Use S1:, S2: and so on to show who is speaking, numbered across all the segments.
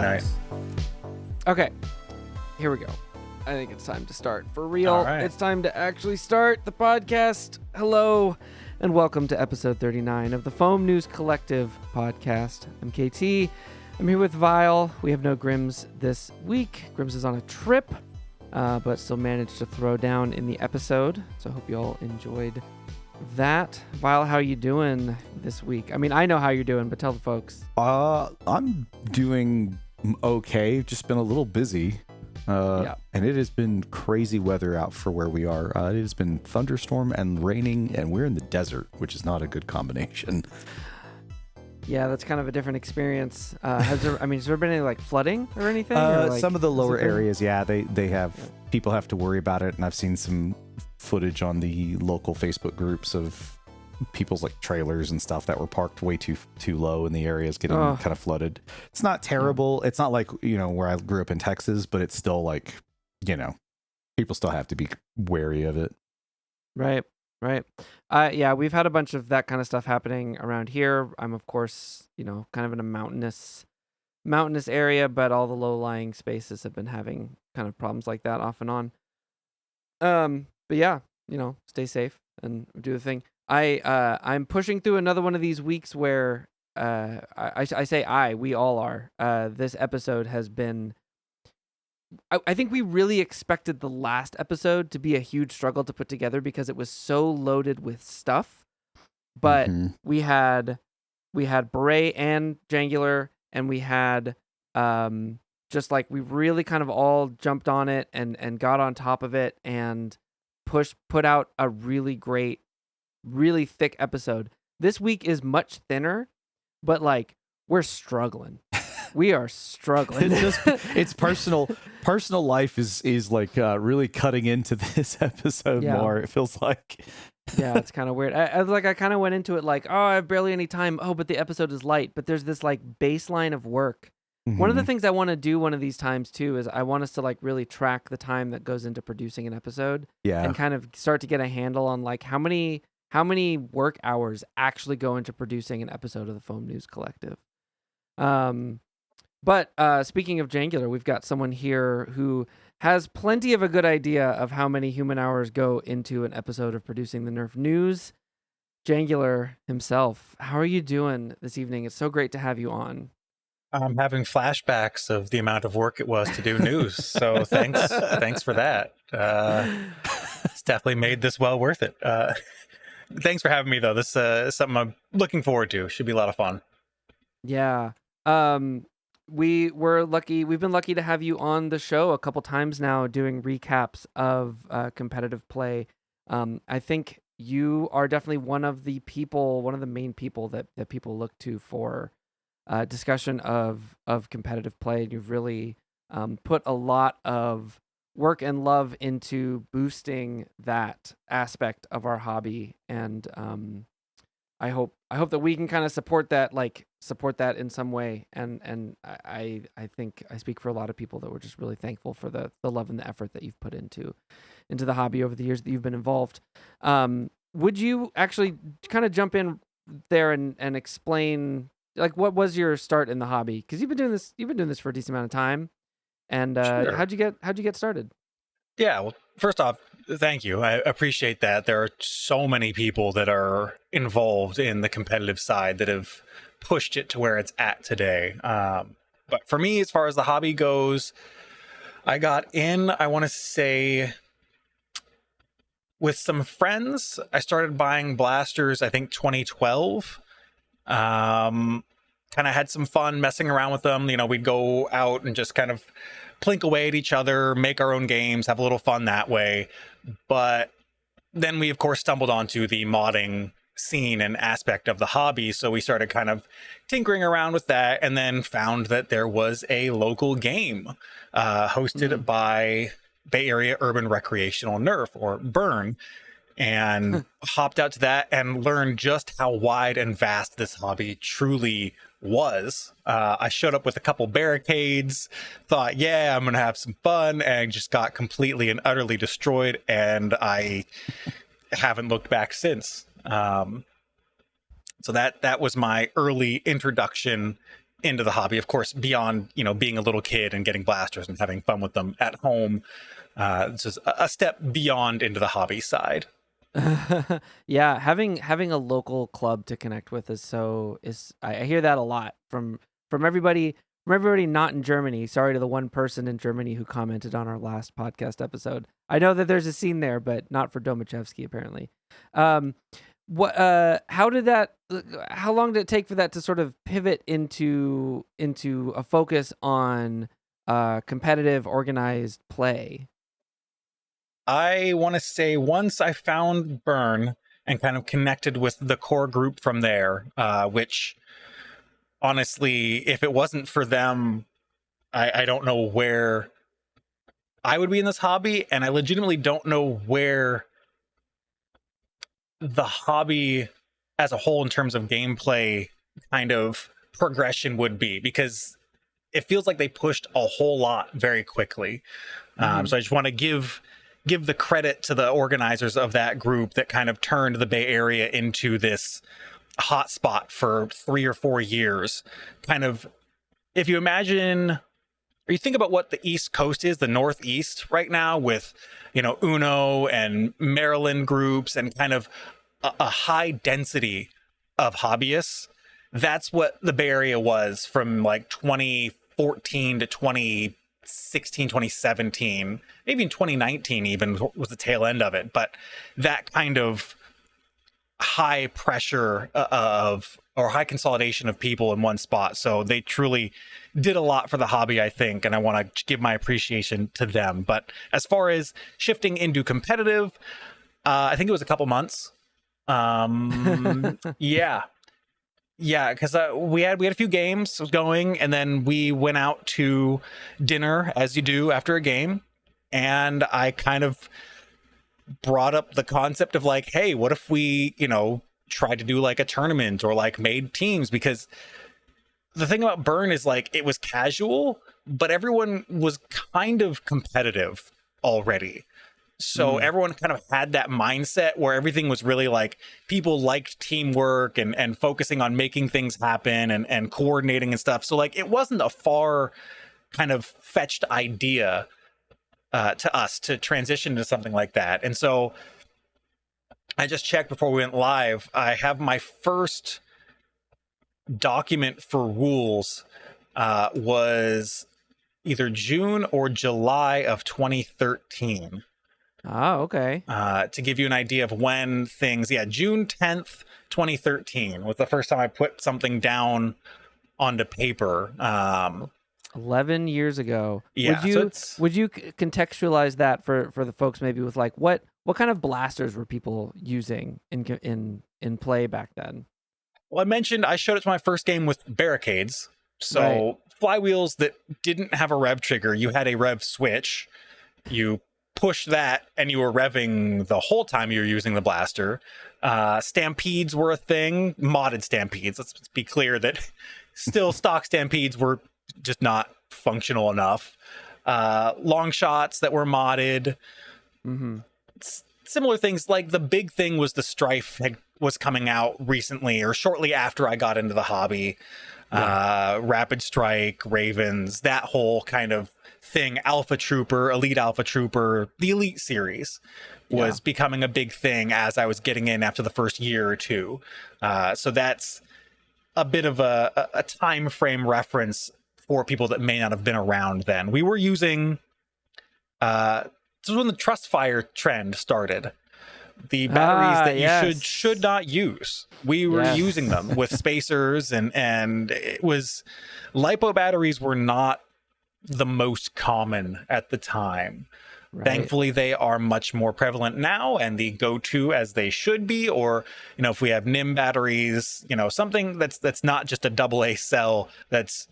S1: Nice.
S2: Okay, here we go. I think it's time to start. For real,
S1: All right.
S2: It's time to actually start the podcast. Hello, and welcome to episode 39 of the Foam News Collective podcast. I'm KT. I'm here with Vile. We have no Grims this week. Grims is on a trip, but still managed to throw down in the episode. So I hope you all enjoyed that. Vile, how you doing this week? I mean, I know how you're doing, but tell the folks.
S3: I'm doing okay. Just been a little busy. And it has been crazy weather out for where we are. It has been thunderstorm and raining, and we're in the desert, which is not a good combination.
S2: Yeah, that's kind of a different experience. Has there been any like flooding or anything? Or, like,
S3: some of the lower
S2: been...
S3: areas, they have people have to worry about it, and I've seen some footage on the local Facebook groups of people's like trailers and stuff that were parked way too low in the areas getting kind of flooded. It's not terrible. It's not like, where I grew up in Texas, but it's still like, people still have to be wary of it.
S2: Right. Yeah, we've had a bunch of that kind of stuff happening around here. I'm of course, kind of in a mountainous area, but all the low-lying spaces have been having kind of problems like that off and on. But yeah, stay safe and do the thing. I'm pushing through another one of these weeks where we all are. This episode has been. I think we really expected the last episode to be a huge struggle to put together because it was so loaded with stuff. But we had Beret and Jangular, and we had just like we really kind of all jumped on it and got on top of it and put out a really great, really thick episode. This week is much thinner, but like we're struggling. We are struggling.
S3: It's personal life is like really cutting into this episode more. It feels like.
S2: Yeah, it's kind of weird. I kind of went into it like, oh, I have barely any time. Oh, but the episode is light. But there's this like baseline of work. Mm-hmm. One of the things I want to do one of these times too is I want us to like really track the time that goes into producing an episode. Yeah. And kind of start to get a handle on like how many work hours actually go into producing an episode of the Foam News Collective. But speaking of Jangular, we've got someone here who has plenty of a good idea of how many human hours go into an episode of producing the Nerf news. Jangular himself, how are you doing this evening? It's so great to have you on.
S1: I'm having flashbacks of the amount of work it was to do news. So thanks for that. It's definitely made this well worth it. Thanks for having me, though. This is something I'm looking forward to. Should be a lot of fun.
S2: Yeah. We've been lucky to have you on the show a couple times now doing recaps of competitive play. I think you are definitely one of the main people that people look to for discussion of competitive play. And you've really put a lot of work and love into boosting that aspect of our hobby. And I hope that we can kind of support that in some way. And I think I speak for a lot of people that we're just really thankful for the love and the effort that you've put into the hobby over the years that you've been involved. Would you actually kind of jump in there and explain like what was your start in the hobby? Because you've been doing this for a decent amount of time. And
S1: Sure.
S2: how'd you get started?
S1: Yeah, well, first off, thank you. I appreciate that. There are so many people that are involved in the competitive side that have pushed it to where it's at today. But for me, as far as the hobby goes, I got in, I want to say, with some friends. I started buying blasters, I think 2012. Kind of had some fun messing around with them. We'd go out and just kind of plink away at each other, make our own games, have a little fun that way. But then we, of course, stumbled onto the modding scene and aspect of the hobby. So we started kind of tinkering around with that and then found that there was a local game hosted by Bay Area Urban Recreational Nerf, or BURN, and hopped out to that and learned just how wide and vast this hobby truly was. I showed up with a couple barricades, thought, yeah, I'm going to have some fun, and just got completely and utterly destroyed, and I haven't looked back since. So that was my early introduction into the hobby, of course, beyond, being a little kid and getting blasters and having fun with them at home. This is a step beyond into the hobby side.
S2: Yeah, having a local club to connect with I hear that a lot from everybody not in Germany. Sorry to the one person in Germany who commented on our last podcast episode. I know that there's a scene there, but not for Domachevsky apparently. How long did it take for that to sort of pivot into a focus on competitive organized play?
S1: I want to say once I found Burn and kind of connected with the core group from there, which honestly, if it wasn't for them, I don't know where I would be in this hobby, and I legitimately don't know where the hobby as a whole in terms of gameplay kind of progression would be, because it feels like they pushed a whole lot very quickly. So I just want to give the credit to the organizers of that group that kind of turned the Bay Area into this hotspot for 3 or 4 years. Kind of, if you imagine, or you think about what the East Coast is, the Northeast right now, with, Uno and Maryland groups and kind of a high density of hobbyists. That's what the Bay Area was from like 2014 to 2016, 2017, maybe in 2019 even was the tail end of it. But that kind of high pressure or high consolidation of people in one spot. So they truly did a lot for the hobby, I think, and I want to give my appreciation to them. But as far as shifting into competitive, I think it was a couple months. Yeah, because we had a few games going, and then we went out to dinner, as you do after a game, and I kind of brought up the concept of like, hey, what if we, tried to do like a tournament or like made teams? Because the thing about Burn is like it was casual, but everyone was kind of competitive already. So everyone kind of had that mindset where everything was really like people liked teamwork and focusing on making things happen and coordinating and stuff. So like it wasn't a far kind of fetched idea to us to transition to something like that. And so I just checked before we went live. I have my first document for rules was either June or July of 2013.
S2: Oh, okay.
S1: To give you an idea of when things, June 10th, 2013 was the first time I put something down onto paper.
S2: 11 years ago.
S1: Yeah.
S2: Would you contextualize that for the folks maybe with like what kind of blasters were people using in play back then?
S1: Well, I mentioned I showed it to my first game with barricades. So flywheels that didn't have a rev trigger. You had a rev switch. You push that and you were revving the whole time you were using the blaster. Stampedes were a thing. Modded stampedes. Let's be clear that still stock stampedes were just not functional enough. Long shots that were modded. Similar things. Like the big thing was the Strife was coming out recently or shortly after I got into the hobby. Rapid Strike, Ravens, that whole kind of thing. Alpha Trooper, Elite Alpha Trooper, the Elite series was becoming a big thing as I was getting in after the first year or two. So that's a bit of a time frame reference for people that may not have been around then. We were using this was when the Trust Fire trend started. The batteries that you should not use. We were using them with spacers and it was LiPo batteries were not the most common at the time. Right. Thankfully, they are much more prevalent now and the go-to as they should be. Or, if we have NIM batteries, something that's not just a AA cell that's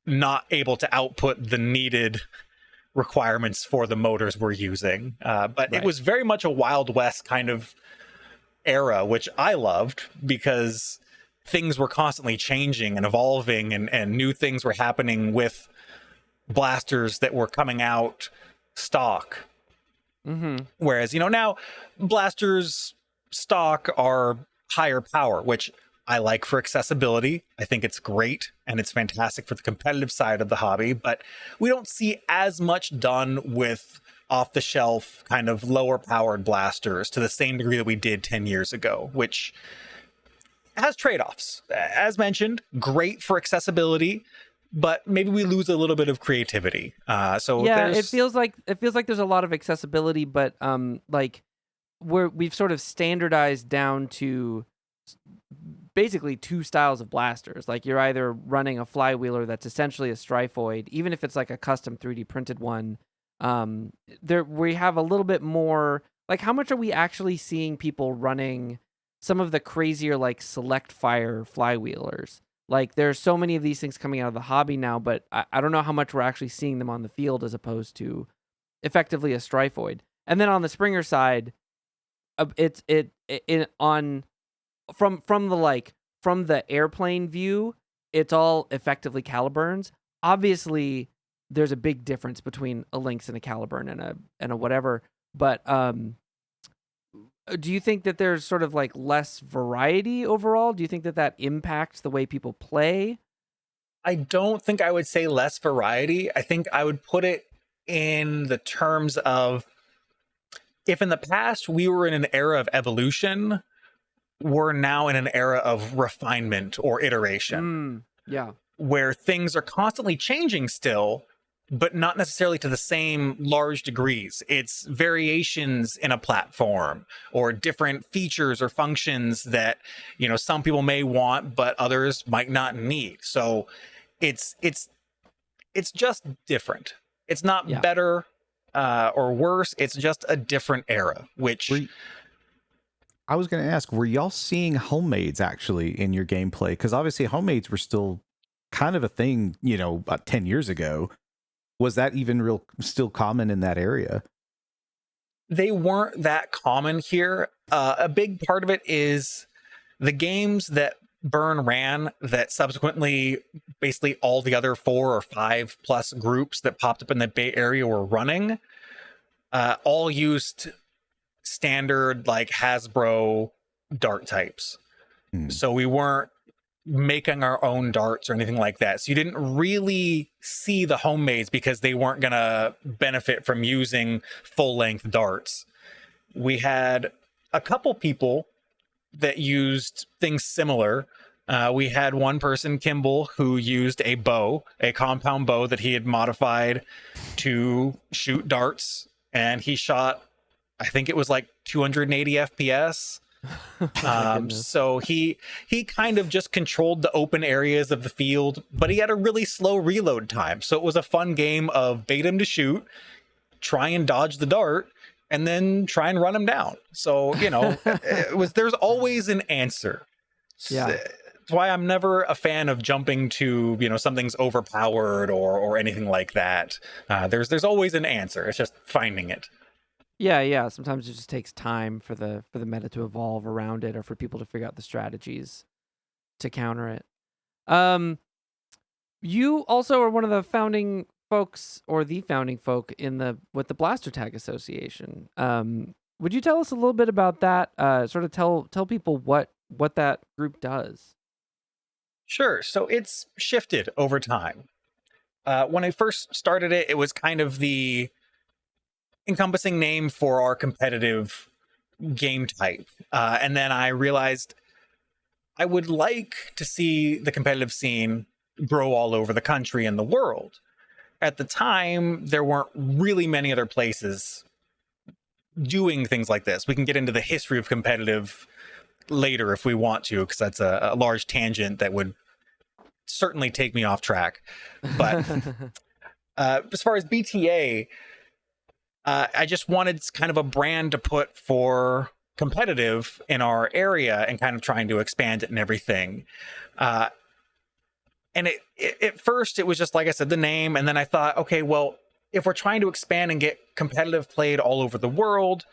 S1: not able to output the needed requirements for the motors we're using. But it was very much a Wild West kind of era, which I loved because things were constantly changing and evolving and new things were happening with blasters that were coming out stock. Whereas, now blasters stock are higher power, which I like for accessibility. I think it's great and it's fantastic for the competitive side of the hobby, but we don't see as much done with off-the-shelf kind of lower powered blasters to the same degree that we did 10 years ago, which has trade-offs. As mentioned, great for accessibility, but maybe we lose a little bit of creativity. So
S2: yeah, it feels like there's a lot of accessibility, but like we've sort of standardized down to basically two styles of blasters. Like you're either running a flywheeler that's essentially a Strifoid, even if it's like a custom 3D printed one. There we have a little bit more. Like, how much are we actually seeing people running some of the crazier like select fire flywheelers? Like, there's so many of these things coming out of the hobby now, but I don't know how much we're actually seeing them on the field as opposed to effectively a Strifoid. And then on the Springer side, from the airplane view, it's all effectively Caliburns. Obviously, there's a big difference between a Lynx and a Caliburn and a whatever. But do you think that there's sort of like less variety overall? Do you think that impacts the way people play?
S1: I don't think I would say less variety. I think I would put it in the terms of, if in the past we were in an era of evolution, we're now in an era of refinement or iteration.
S2: Yeah.
S1: Where things are constantly changing still, but not necessarily to the same large degrees. It's variations in a platform or different features or functions that, some people may want, but others might not need. So it's just different. It's not better or worse. It's just a different era, which...
S3: I was going to ask, were y'all seeing homemades actually in your gameplay? Because obviously homemades were still kind of a thing, about 10 years ago. Was that even still common in that area?
S1: They weren't that common here. A big part of it is the games that Burn ran that subsequently basically all the other 4 or 5 plus groups that popped up in the Bay Area were running, all used standard like Hasbro dart types. So we weren't making our own darts or anything like that. So you didn't really see the homemades because they weren't going to benefit from using full-length darts. We had a couple people that used things similar. We had one person, Kimball, who used a bow, a compound bow that he had modified to shoot darts, and he shot, I think it was like 280 FPS. So he kind of just controlled the open areas of the field, but he had a really slow reload time. So it was a fun game of bait him to shoot, try and dodge the dart, and then try and run him down. So, there's always an answer.
S2: Yeah.
S1: That's why I'm never a fan of jumping to, something's overpowered or anything like that. There's always an answer. It's just finding it.
S2: Yeah. Sometimes it just takes time for the meta to evolve around it, or for people to figure out the strategies to counter it. You also are one of the founding folks, or the founding folk with the Blaster Tag Association. Would you tell us a little bit about that? Sort of tell people what that group does.
S1: Sure. So it's shifted over time. When I first started it, it was kind of the encompassing name for our competitive game type. And then I realized I would like to see the competitive scene grow all over the country and the world. At the time, there weren't really many other places doing things like this. We can get into the history of competitive later if we want to, because that's a large tangent that would certainly take me off track. But as far as BTA, I just wanted kind of a brand to put for competitive in our area and kind of trying to expand it and everything. And at first it was just, like I said, the name. And then I thought, okay, well, if we're trying to expand and get competitive played all over the world,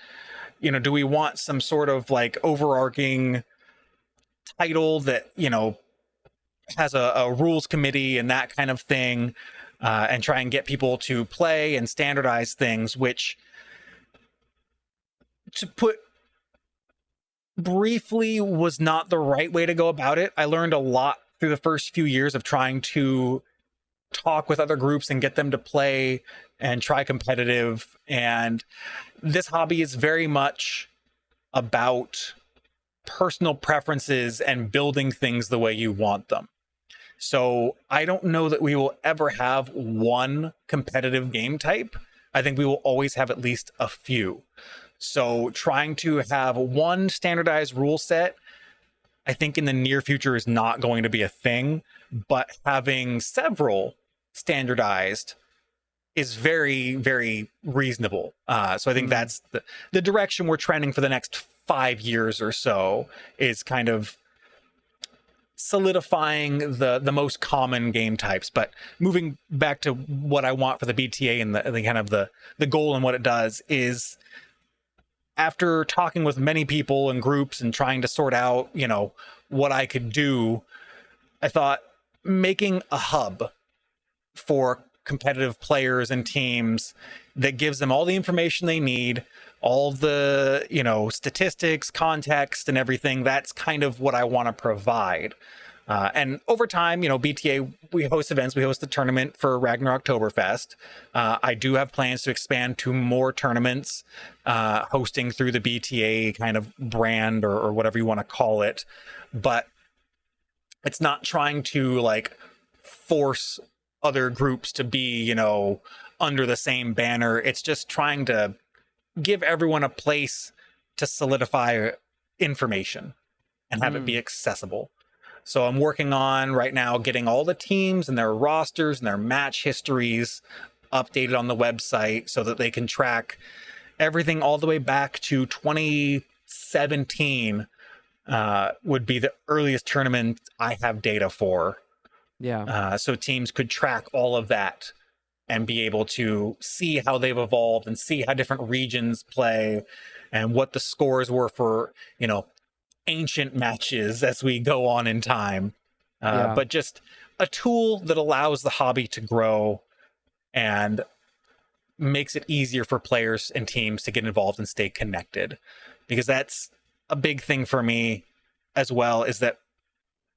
S1: do we want some sort of like overarching title that, has a rules committee and that kind of thing, and try and get people to play and standardize things, which, to put briefly was not the right way to go about it. I learned a lot through the first few years of trying to talk with other groups and get them to play and try competitive. And this hobby is very much about personal preferences and building things the way you want them. So I don't know that we will ever have one competitive game type. I think we will always have at least a few. So trying to have one standardized rule set, I think in the near future is not going to be a thing, but having several standardized is very, very reasonable. So I think that's the direction we're trending for the next 5 years or so, is kind of solidifying the most common game types. But moving back to what I want for the BTA and the kind of the goal and what it does is, after talking with many people and groups and trying to sort out, what I could do, I thought making a hub for competitive players and teams that gives them all the information they need, all the, statistics, context, and everything. That's kind of what I want to provide. And over time, BTA, we host events. We host the tournament for Ragnar Oktoberfest. I do have plans to expand to more tournaments, hosting through the BTA kind of brand or whatever you want to call it. But it's not trying to force other groups to be, under the same banner. It's just trying to give everyone a place to solidify information and have it be accessible. So I'm working on right now getting all the teams and their rosters and their match histories updated on the website so that they can track everything all the way back to 2017 would be the earliest tournament I have data for.
S2: Yeah.
S1: So teams could track all of that and be able to see how they've evolved and see how different regions play and what the scores were for, ancient matches as we go on in time. But just a tool that allows the hobby to grow and makes it easier for players and teams to get involved and stay connected. Because that's a big thing for me as well, is that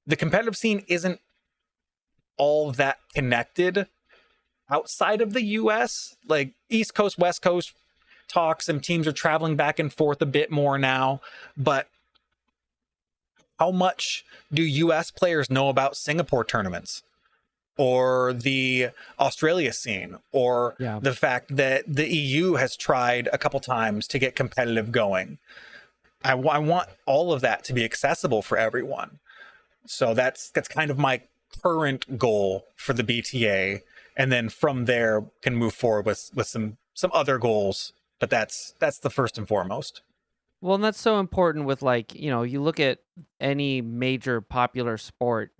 S1: the competitive scene isn't all that connected outside of the US. Like East Coast, West Coast talks, and teams are traveling back and forth a bit more now. But how much do US players know about Singapore tournaments or the Australia scene, or the fact that the EU has tried a couple times to get competitive going? I want all of that to be accessible for everyone. So that's kind of my current goal for the BTA. And then from there can move forward with some other goals. But that's the first and foremost.
S2: Well, and that's so important with you look at any major popular sport.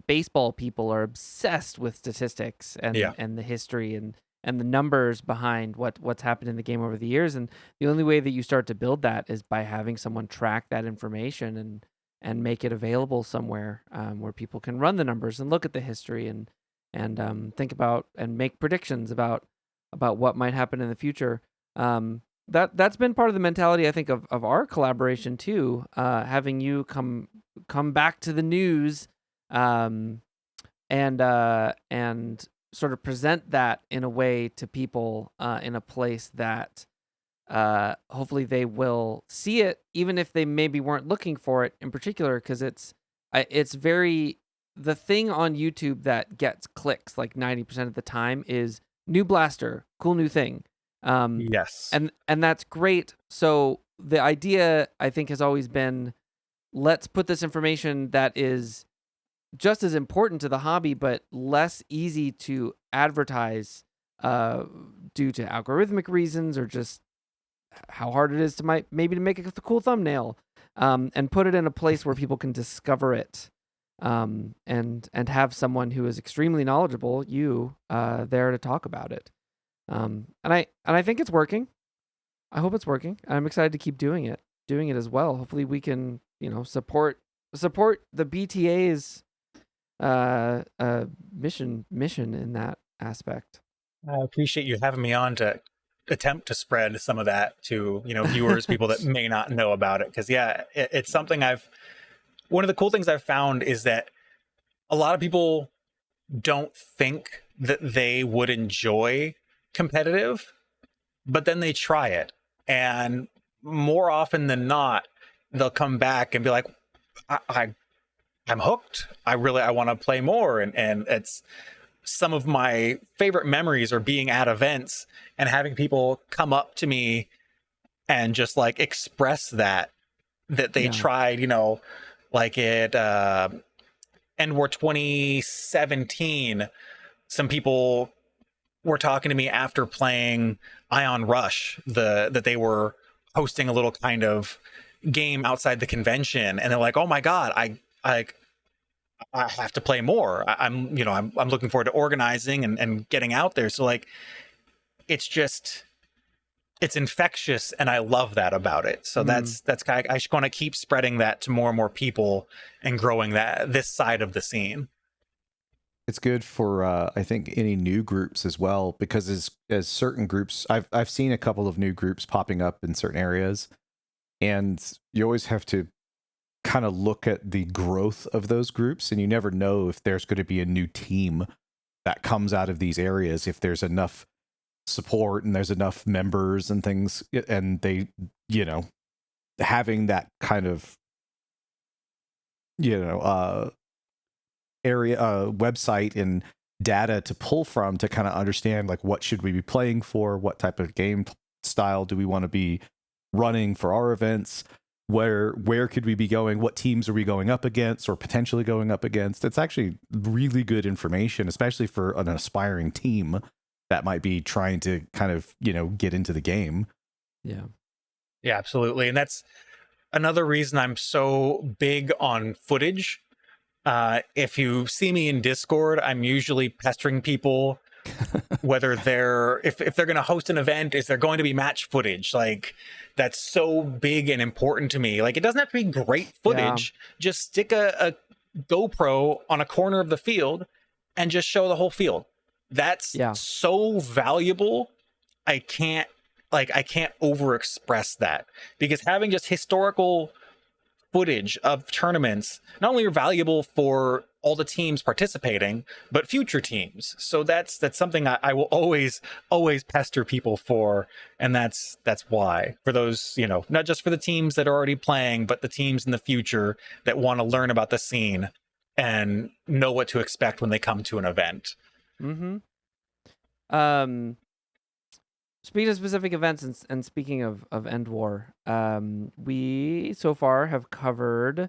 S2: Baseball people are obsessed with statistics and the history and the numbers behind what's happened in the game over the years. And the only way that you start to build that is by having someone track that information and make it available somewhere where people can run the numbers and look at the history and think about and make predictions about what might happen in the future. That's been part of the mentality, I think, of our collaboration too. Having you come back to the news, and sort of present that in a way to people in a place that hopefully they will see it, even if they maybe weren't looking for it in particular, because it's very, the thing on YouTube that gets clicks like 90% of the time is new blaster, cool new thing.
S1: Yes.
S2: And that's great. So the idea, I think, has always been, let's put this information that is just as important to the hobby, but less easy to advertise due to algorithmic reasons or just how hard it is to maybe to make a cool thumbnail, and put it in a place where people can discover it, and have someone who is extremely knowledgeable, there to talk about it. And I think it's working. I hope it's working. I'm excited to keep doing it as well. Hopefully we can, support the BTA's mission in that aspect.
S1: I appreciate you having me on to attempt to spread some of that to, viewers, people that may not know about it. Because it's something one of the cool things I've found is that a lot of people don't think that they would enjoy competitive, but then they try it, and more often than not, they'll come back and be like, I'm hooked. I want to play more. And it's some of my favorite memories are being at events and having people come up to me and just like express that they tried, like at End War 2017, some people were talking to me after playing Ion Rush, that they were hosting a little kind of game outside the convention, and they're like, "Oh my god, I have to play more. I'm looking forward to organizing and getting out there." So like, it's infectious, and I love that about it. So that's kind of, I just want to keep spreading that to more and more people and growing this side of the scene.
S3: It's good for I think any new groups as well, because as certain groups, I've seen a couple of new groups popping up in certain areas, and you always have to kind of look at the growth of those groups, and you never know if there's going to be a new team that comes out of these areas, if there's enough support and there's enough members and things, and they, having that kind of, area website and data to pull from to kind of understand like what should we be playing for, what type of game style do we want to be running for our events, where could we be going, what teams are we going up against or potentially going up against. It's actually really good information, especially for an aspiring team that might be trying to kind of get into the game.
S1: Yeah absolutely. And that's another reason I'm so big on footage. If you see me in Discord, I'm usually pestering people whether if they're going to host an event, is there going to be match footage? Like, that's so big and important to me. Like, it doesn't have to be great footage. Just stick a GoPro on a corner of the field and just show the whole field. That's so valuable. I can't overexpress that, because having just historical footage of tournaments not only are valuable for all the teams participating, but future teams. So that's something I will always pester people for. And that's why, for those, not just for the teams that are already playing, but the teams in the future that want to learn about the scene and know what to expect when they come to an event.
S2: Speaking of specific events, and speaking of End War, we so far have covered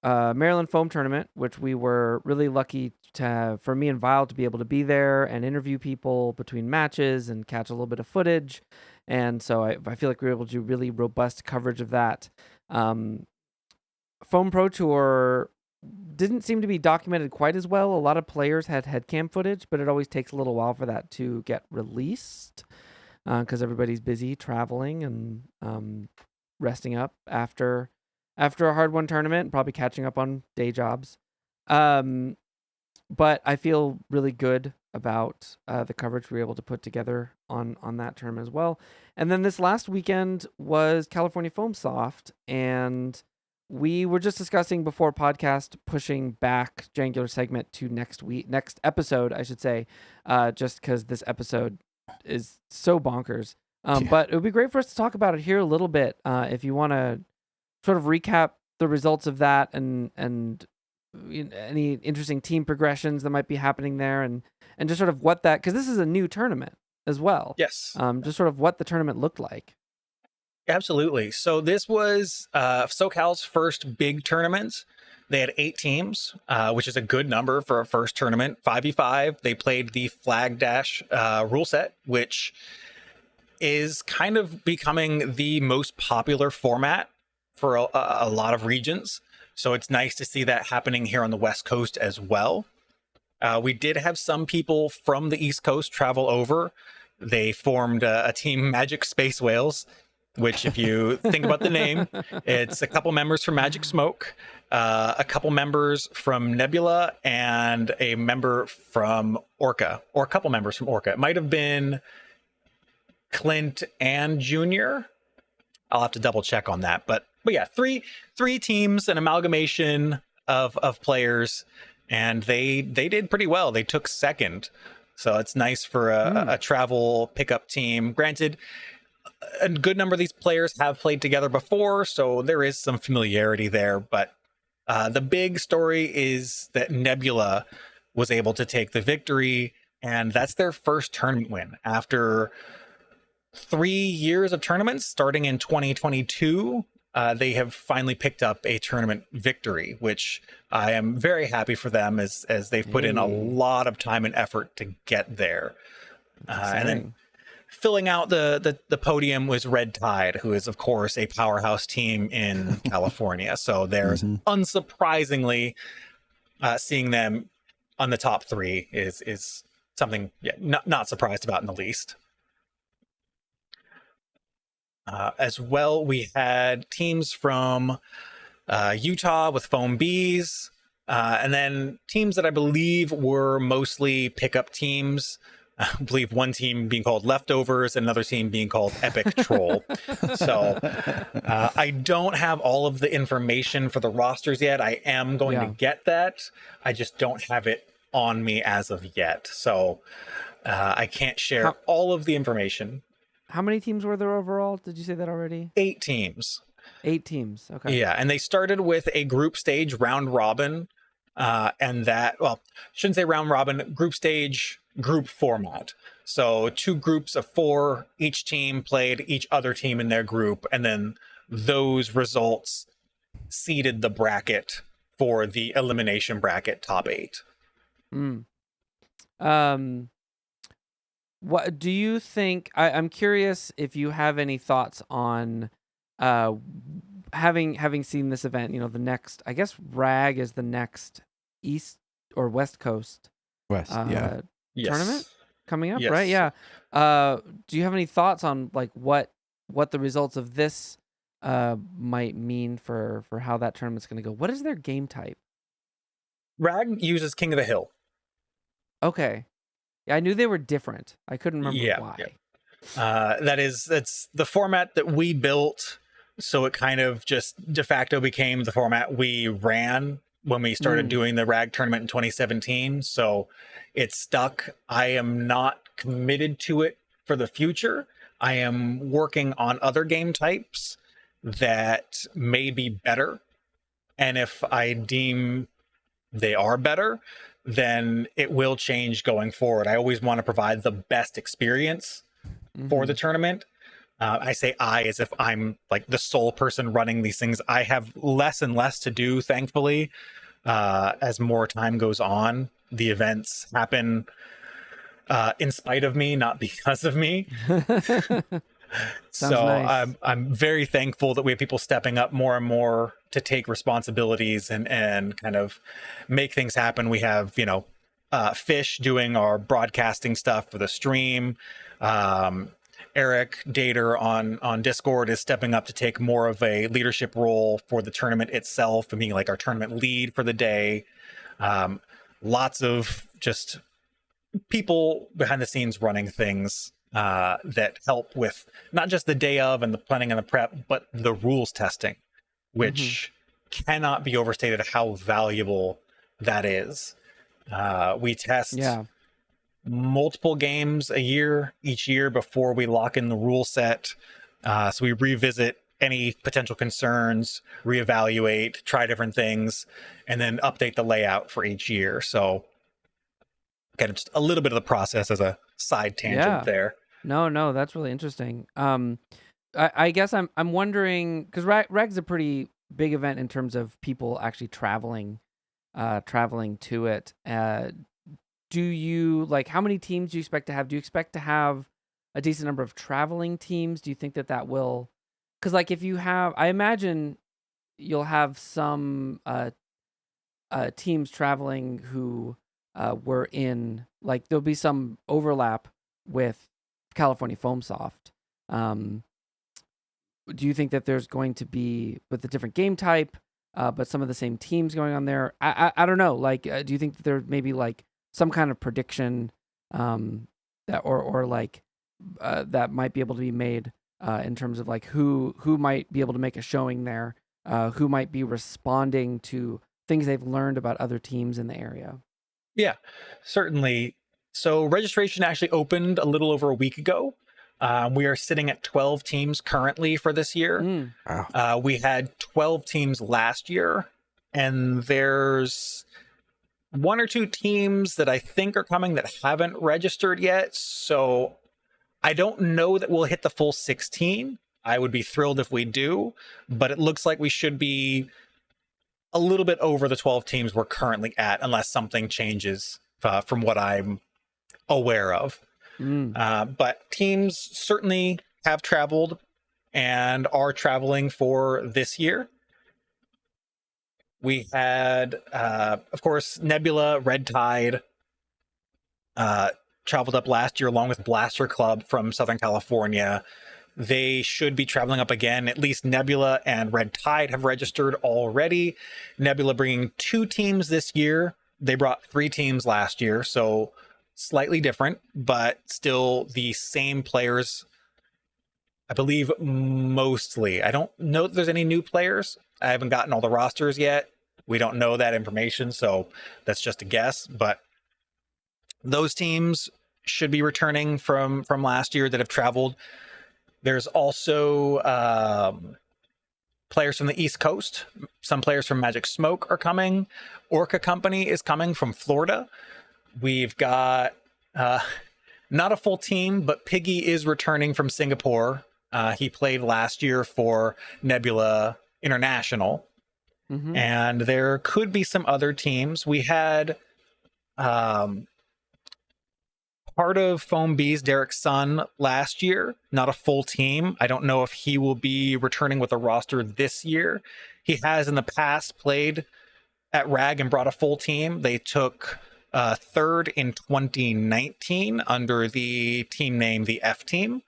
S2: Maryland Foam Tournament, which we were really lucky to have, for me and Vile to be able to be there and interview people between matches and catch a little bit of footage. And so I feel like we were able to do really robust coverage of that. Foam Pro Tour didn't seem to be documented quite as well. A lot of players had headcam footage, but it always takes a little while for that to get released, because everybody's busy traveling and resting up after a hard-won tournament, probably catching up on day jobs. But I feel really good about the coverage we were able to put together on that tournament as well. And then this last weekend was California Foamsoft, and we were just discussing before podcast pushing back Jangular segment to next episode, I should say, just because this episode is so bonkers. But it would be great for us to talk about it here a little bit. If you want to sort of recap the results of that and any interesting team progressions that might be happening there, and just sort of what that, because this is a new tournament as well.
S1: Yes.
S2: Just sort of what the tournament looked like.
S1: Absolutely. So this was SoCal's first big tournament. They had 8 teams, which is a good number for a first tournament. 5v5. They played the Flag Dash rule set, which is kind of becoming the most popular format for a lot of regions. So it's nice to see that happening here on the West Coast as well. We did have some people from the East Coast travel over. They formed a team, Magic Space Whales, which, if you think about the name, it's a couple members from Magic Smoke, a couple members from Nebula, and a member from Orca, or a couple members from Orca. It might have been Clint and Junior. I'll have to double check on that, but yeah, three teams, an amalgamation of players, and they did pretty well. They took second, so it's nice for a travel pickup team. Granted, a good number of these players have played together before, so there is some familiarity there. But the big story is that Nebula was able to take the victory, and that's their first tournament win after 3 years of tournaments. Starting in 2022, they have finally picked up a tournament victory, which I am very happy for them, as they've put in a lot of time and effort to get there. And then filling out the podium was Red Tide, who is of course a powerhouse team in California. So there's unsurprisingly seeing them on the top three is something not surprised about in the least. As well, we had teams from Utah with Foam Bees, and then teams that I believe were mostly pickup teams. I believe one team being called Leftovers, and another team being called Epic Troll. So I don't have all of the information for the rosters yet. I am going to get that. I just don't have it on me as of yet. So I can't share all of the information.
S2: How many teams were there overall? Did you say that already?
S1: 8 teams.
S2: 8 teams. Okay.
S1: Yeah, and they started with a group stage round robin, and that, well, shouldn't say round robin, group stage group format. So 2 groups of 4, each team played each other team in their group, and then those results seeded the bracket for the elimination bracket top 8.
S2: What do you think? I'm curious if you have any thoughts on having seen this event. You know, the next, I guess RAG is the next East or West Coast tournament coming up, right? Yeah. Do you have any thoughts on like what the results of this might mean for how that tournament's going to go? What is their game type?
S1: RAG uses King of the Hill.
S2: Okay. Yeah, I knew they were different. I couldn't remember why.
S1: Yeah. That's the format that we built, so it kind of just de facto became the format we ran when we started doing the RAG tournament in 2017. So it stuck. I am not committed to it for the future. I am working on other game types that may be better. And if I deem they are better, then it will change going forward. I always want to provide the best experience for the tournament. I say I as if I'm like the sole person running these things. I have less and less to do, thankfully, as more time goes on. The events happen in spite of me, not because of me. So nice. I'm very thankful that we have people stepping up more and more to take responsibilities and kind of make things happen. We have, Fish doing our broadcasting stuff for the stream. Eric Dater on Discord is stepping up to take more of a leadership role for the tournament itself and being like our tournament lead for the day. Lots of just people behind the scenes running things that help with not just the day of and the planning and the prep, but the rules testing, which cannot be overstated how valuable that is. We test multiple games each year before we lock in the rule set. So we revisit any potential concerns, reevaluate, try different things, and then update the layout for each year. So kind of just a little bit of the process as a side tangent there.
S2: No, that's really interesting. I guess I'm wondering, because RAG's a pretty big event in terms of people actually traveling to it. Do you how many teams do you expect to have? Do you expect to have a decent number of traveling teams? Do you think that will? Because if you have, I imagine you'll have some teams traveling who were in there'll be some overlap with California Foamsoft. Do you think that there's going to be with a different game type, but some of the same teams going on there? I don't know. Do you think that there may be some kind of prediction that or that might be able to be made in terms of like who might be able to make a showing there, who might be responding to things they've learned about other teams in the area.
S1: Yeah, certainly. So registration actually opened a little over a week ago. We are sitting at 12 teams currently for this year.
S3: Wow.
S1: We had 12 teams last year, and there's one or two teams that I think are coming that haven't registered yet. So I don't know that we'll hit the full 16. I would be thrilled if we do, but it looks like we should be a little bit over the 12 teams we're currently at, unless something changes from what I'm aware of. But teams certainly have traveled and are traveling for this year. We had, of course, Nebula, Red Tide traveled up last year along with Blaster Club from Southern California. They should be traveling up again. At least Nebula and Red Tide have registered already. Nebula bringing 2 teams this year. They brought 3 teams last year, so slightly different, but still the same players, I believe, mostly. I don't know if there's any new players. I haven't gotten all the rosters yet. We don't know that information, so that's just a guess. But those teams should be returning from last year that have traveled. There's also players from the East Coast. Some players from Magic Smoke are coming. Orca Company is coming from Florida. We've got not a full team, but Piggy is returning from Singapore. He played last year for Nebula International. And there could be some other teams. We had part of Foam B's Derek Sun last year, not a full team. I don't know if he will be returning with a roster this year. He has in the past played at RAG and brought a full team. They took third in 2019 under the team name the F Team.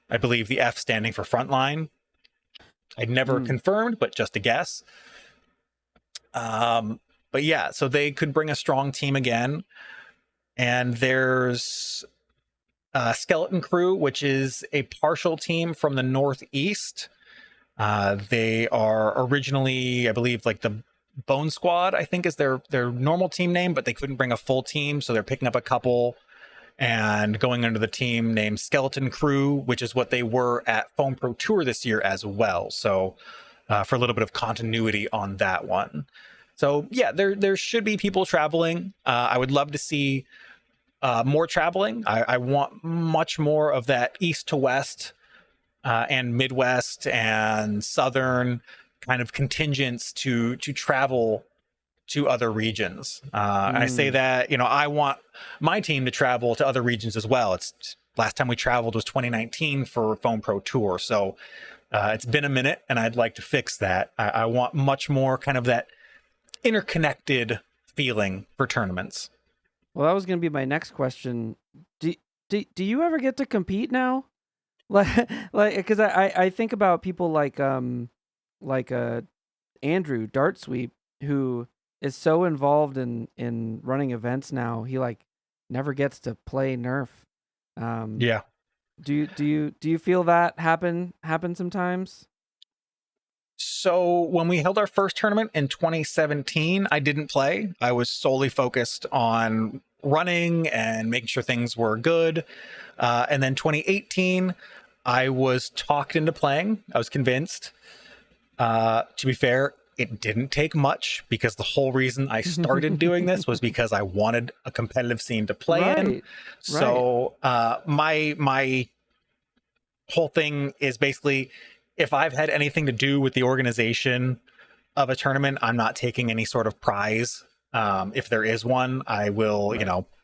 S1: I believe the F standing for Frontline. I'd never confirmed, but just a guess. But yeah, so they could bring a strong team again. And there's Skeleton Crew, which is a partial team from the Northeast. They are originally, I believe, like the Bone Squad, I think is their normal team name, but they couldn't bring a full team, so they're picking up a couple and going under the team named Skeleton Crew, which is what they were at Foam Pro Tour this year as well. So for a little bit of continuity on that one. So yeah, there should be people traveling. I would love to see more traveling. I want much more of that east to west and Midwest and Southern kind of contingents to travel to other regions. And I say that, I want my team to travel to other regions as well. It's last time we traveled was 2019 for Foam Pro Tour. So it's been a minute and I'd like to fix that. I want much more kind of that interconnected feeling for tournaments.
S2: Well, that was going to be my next question. Do you ever get to compete now? Like, because I think about people like Andrew Dart Sweep, who is so involved in running events now. He like never gets to play Nerf.
S1: Yeah.
S2: Do you feel that happen sometimes?
S1: So when we held our first tournament in 2017, I didn't play. I was solely focused on running and making sure things were good. And then 2018, I was talked into playing. I was convinced. To be fair, it didn't take much because the whole reason I started doing this was because I wanted a competitive scene to play in. So my whole thing is basically, if I've had anything to do with the organization of a tournament, I'm not taking any sort of prize. If there is one, I will,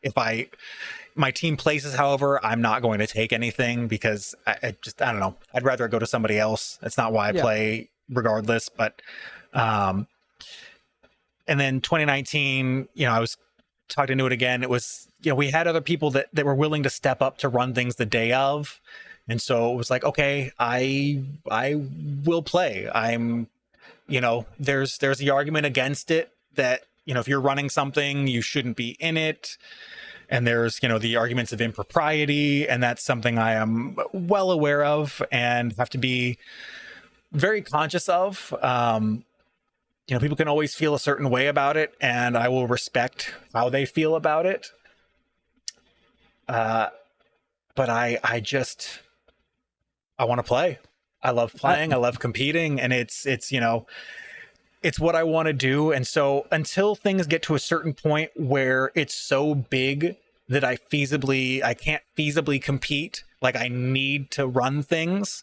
S1: if my team places, however, I'm not going to take anything because I don't know. I'd rather go to somebody else. That's not why I play regardless. But, and then 2019, I was talked into it again. It was, we had other people that were willing to step up to run things the day of. And so it was like, okay, I will play. I'm, there's the argument against it that, if you're running something, you shouldn't be in it. and there's, the arguments of impropriety, and that's something I am well aware of and have to be very conscious of. People can always feel a certain way about it, and I will respect how they feel about it. But I want to play. I love playing. I love competing, and it's what I want to do. And so until things get to a certain point where it's so big that I can't feasibly compete, like I need to run things,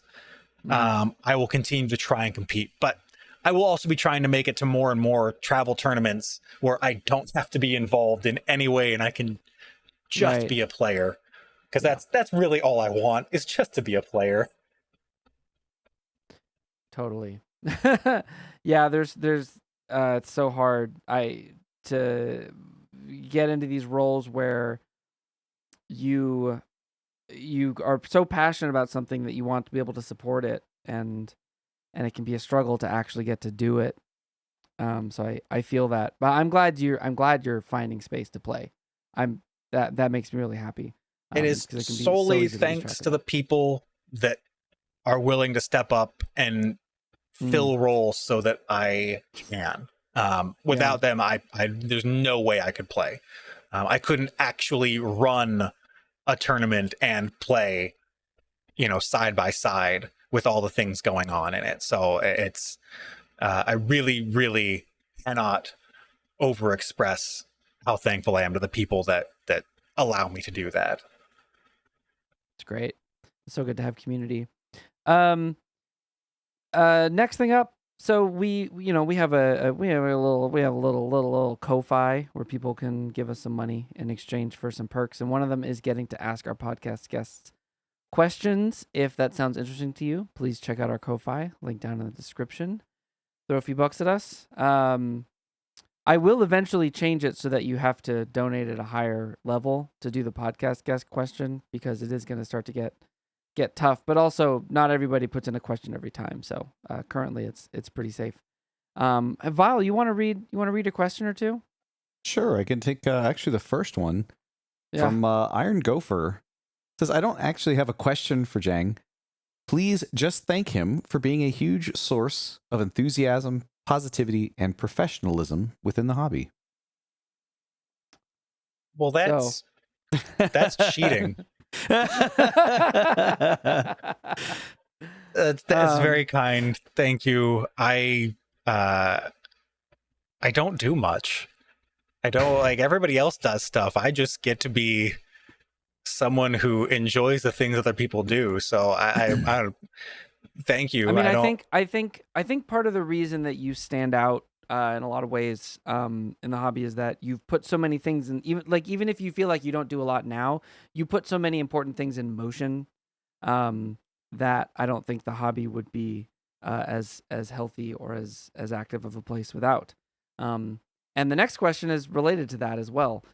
S1: I will continue to try and compete. But I will also be trying to make it to more and more travel tournaments where I don't have to be involved in any way and I can just be a player. Because that's really all I want, is just to be a player.
S2: Totally. Yeah, there's it's so hard to get into these roles where you are so passionate about something that you want to be able to support it, and it can be a struggle to actually get to do it. So I feel that, but I'm glad you're finding space to play. That makes me really happy.
S1: It is solely thanks to the people that are willing to step up and fill roles so that I can. Without them, I there's no way I could play. I couldn't actually run a tournament and play, side by side with all the things going on in it. So it's, I really, really cannot overexpress how thankful I am to the people that allow me to do that.
S2: It's great. It's so good to have community. Next thing up, so we have a little Ko-fi where people can give us some money in exchange for some perks, and one of them is getting to ask our podcast guests questions. If that sounds interesting to you, please check out our Ko-fi, link down in the description. Throw a few bucks at us. I will eventually change it so that you have to donate at a higher level to do the podcast guest question, because it is going to start to get tough, but also not everybody puts in a question every time. So currently it's pretty safe. Vile, you want to read a question or two?
S3: Sure. I can take actually the first one from Iron Gopher. It says, I don't actually have a question for Jang. Please just thank him for being a huge source of enthusiasm, positivity, and professionalism within the hobby.
S1: Well, that's cheating. That's very kind. Thank you. I don't do much. I don't, like, everybody else does stuff. I just get to be someone who enjoys the things other people do. So I don't, thank you.
S2: I mean, I think part of the reason that you stand out in a lot of ways in the hobby is that you've put so many things in, even if you feel like you don't do a lot now, you put so many important things in motion that I don't think the hobby would be as healthy or as active of a place without. And the next question is related to that as well.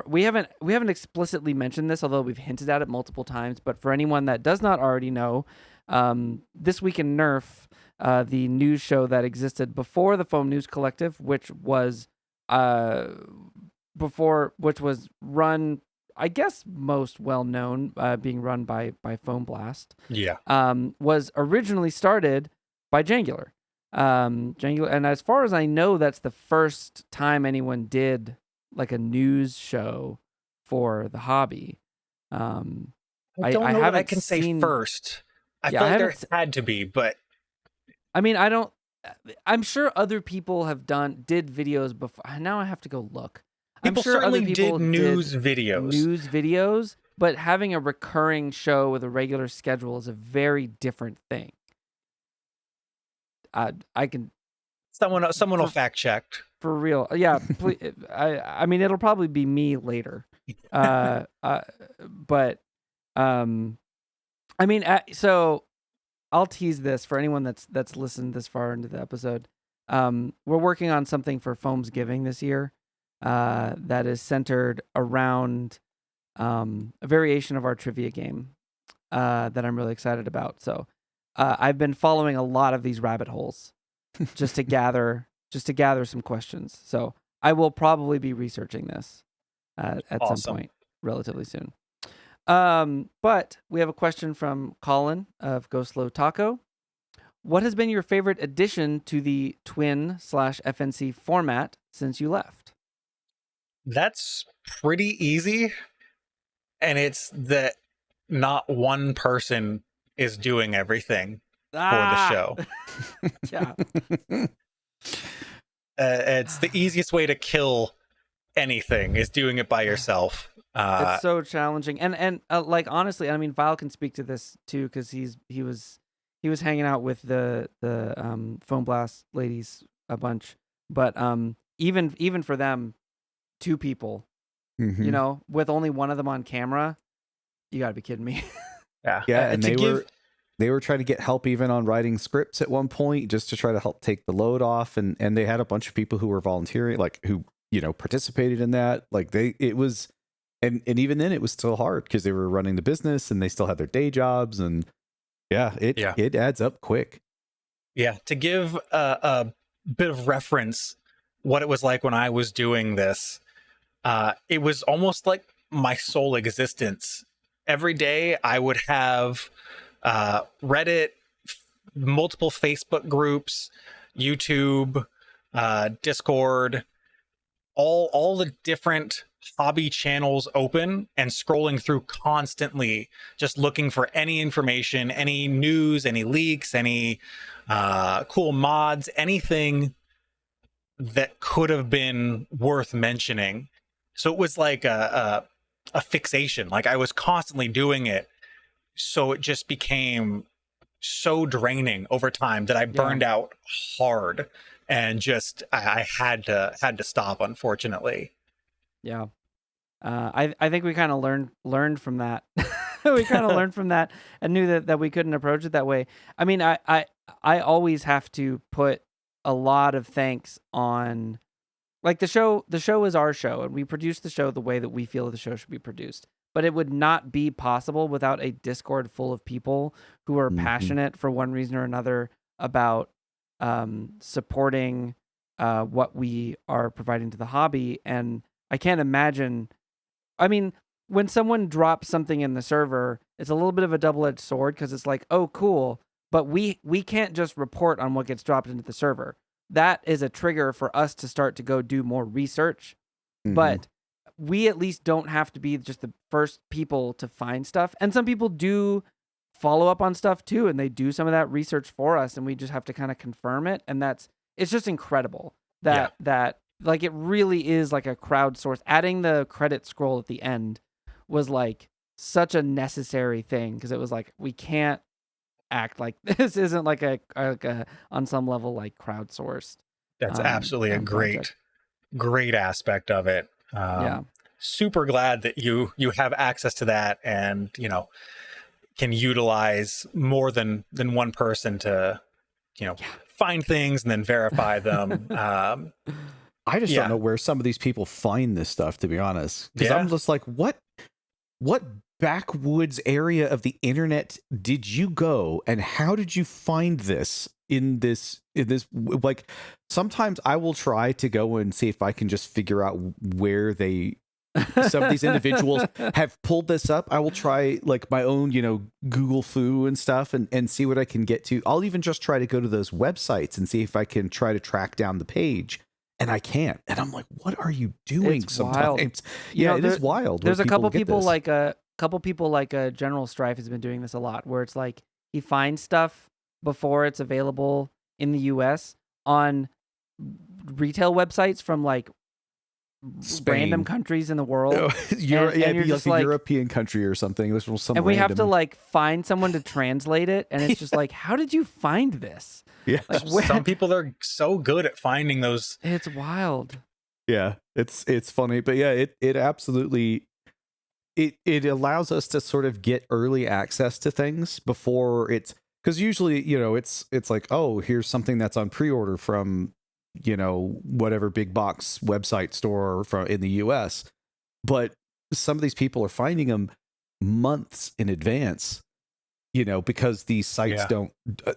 S2: We haven't explicitly mentioned this, although we've hinted at it multiple times. But for anyone that does not already know, This Week in Nerf, the news show that existed before the Foam News Collective, which was run, I guess, most well known, being run by Foam Blast.
S1: Yeah.
S2: Was originally started by Jangular. Jangular, and as far as I know, that's the first time anyone did like a news show for the hobby.
S1: I don't know what I can say first. I feel like there had to be, but
S2: I mean, I'm sure other people did videos before. Now I have to go look.
S1: People certainly did news videos,
S2: but having a recurring show with a regular schedule is a very different thing. I can.
S1: Someone will fact check.
S2: For real. Yeah. Please, I mean, it'll probably be me later. But I mean, so I'll tease this for anyone that's listened this far into the episode. We're working on something for Foam's Giving this year that is centered around a variation of our trivia game that I'm really excited about. So I've been following a lot of these rabbit holes just to gather some questions. So I will probably be researching this at some
S1: Awesome.
S2: point relatively soon. But we have a question from Colin of Go Slow Taco. What has been your favorite addition to the Twin/FNC format since you left?
S1: That's pretty easy. And it's that not one person is doing everything for the show.
S2: Yeah.
S1: It's the easiest way to kill anything is doing it by yourself.
S2: It's so challenging, and like honestly, I mean, Vile can speak to this too because he was hanging out with the Foam Blast ladies a bunch, but even for them, 2 people,
S3: Mhm.
S2: you know, with only one of them on camera, you got to be kidding me.
S1: Yeah,
S3: And they were trying to get help even on writing scripts at one point just to try to help take the load off, and they had a bunch of people who were volunteering, like who participated in that. Like it was. And even then, it was still hard because they were running the business and they still had their day jobs, and it adds up quick.
S1: Yeah, to give a bit of reference, what it was like when I was doing this, it was almost like my sole existence. Every day, I would have Reddit, multiple Facebook groups, YouTube, Discord, all the different hobby channels open and scrolling through constantly, just looking for any information, any news, any leaks, any cool mods, anything that could have been worth mentioning. So it was like a fixation. Like I was constantly doing it, so it just became so draining over time that I burned out hard, and just I had to stop, unfortunately.
S2: Yeah. I think we kind of learned from that. We kind of learned from that and knew that we couldn't approach it that way. I mean, I always have to put a lot of thanks on, like, the show is our show, and we produce the show the way that we feel the show should be produced. But it would not be possible without a Discord full of people who are passionate for one reason or another about supporting what we are providing to the hobby. And I can't imagine. I mean, when someone drops something in the server, it's a little bit of a double-edged sword because it's like, oh, cool, but we can't just report on what gets dropped into the server. That is a trigger for us to start to go do more research. But we at least don't have to be just the first people to find stuff. And some people do follow up on stuff too, and they do some of that research for us, and we just have to kind of confirm it. And it's just incredible that like it really is like a crowdsource. Adding the credit scroll at the end was like such a necessary thing because it was like we can't act like this isn't like a on some level like crowdsourced.
S1: That's absolutely a great aspect of it. Super glad that you have access to that, and can utilize more than one person to find things and then verify them.
S3: I just don't know where some of these people find this stuff, to be honest. Because I'm just like, what backwoods area of the internet did you go, and how did you find this in this? Like, sometimes I will try to go and see if I can just figure out where some of these individuals have pulled this up. I will try like my own, Google Foo and stuff and see what I can get to. I'll even just try to go to those websites and see if I can try to track down the page. And I can't. And I'm like, what are you doing?
S2: It's
S3: sometimes?
S2: Wild.
S3: It is wild.
S2: There's a couple people like General Strife has been doing this a lot, where it's like he finds stuff before it's available in the US on retail websites from like
S3: Spain.
S2: Random countries in the world.
S3: And you're like a European country or something. This was some
S2: and we have to like find someone to translate it, and it's just like, how did you find this?
S3: Yeah,
S1: like, some people are so good at finding those.
S2: It's wild.
S3: Yeah, it's funny, but yeah, it absolutely it allows us to sort of get early access to things before it's, because usually it's like, oh, here's something that's on pre-order from whatever big box website store from in the US, but some of these people are finding them months in advance, because these sites don't,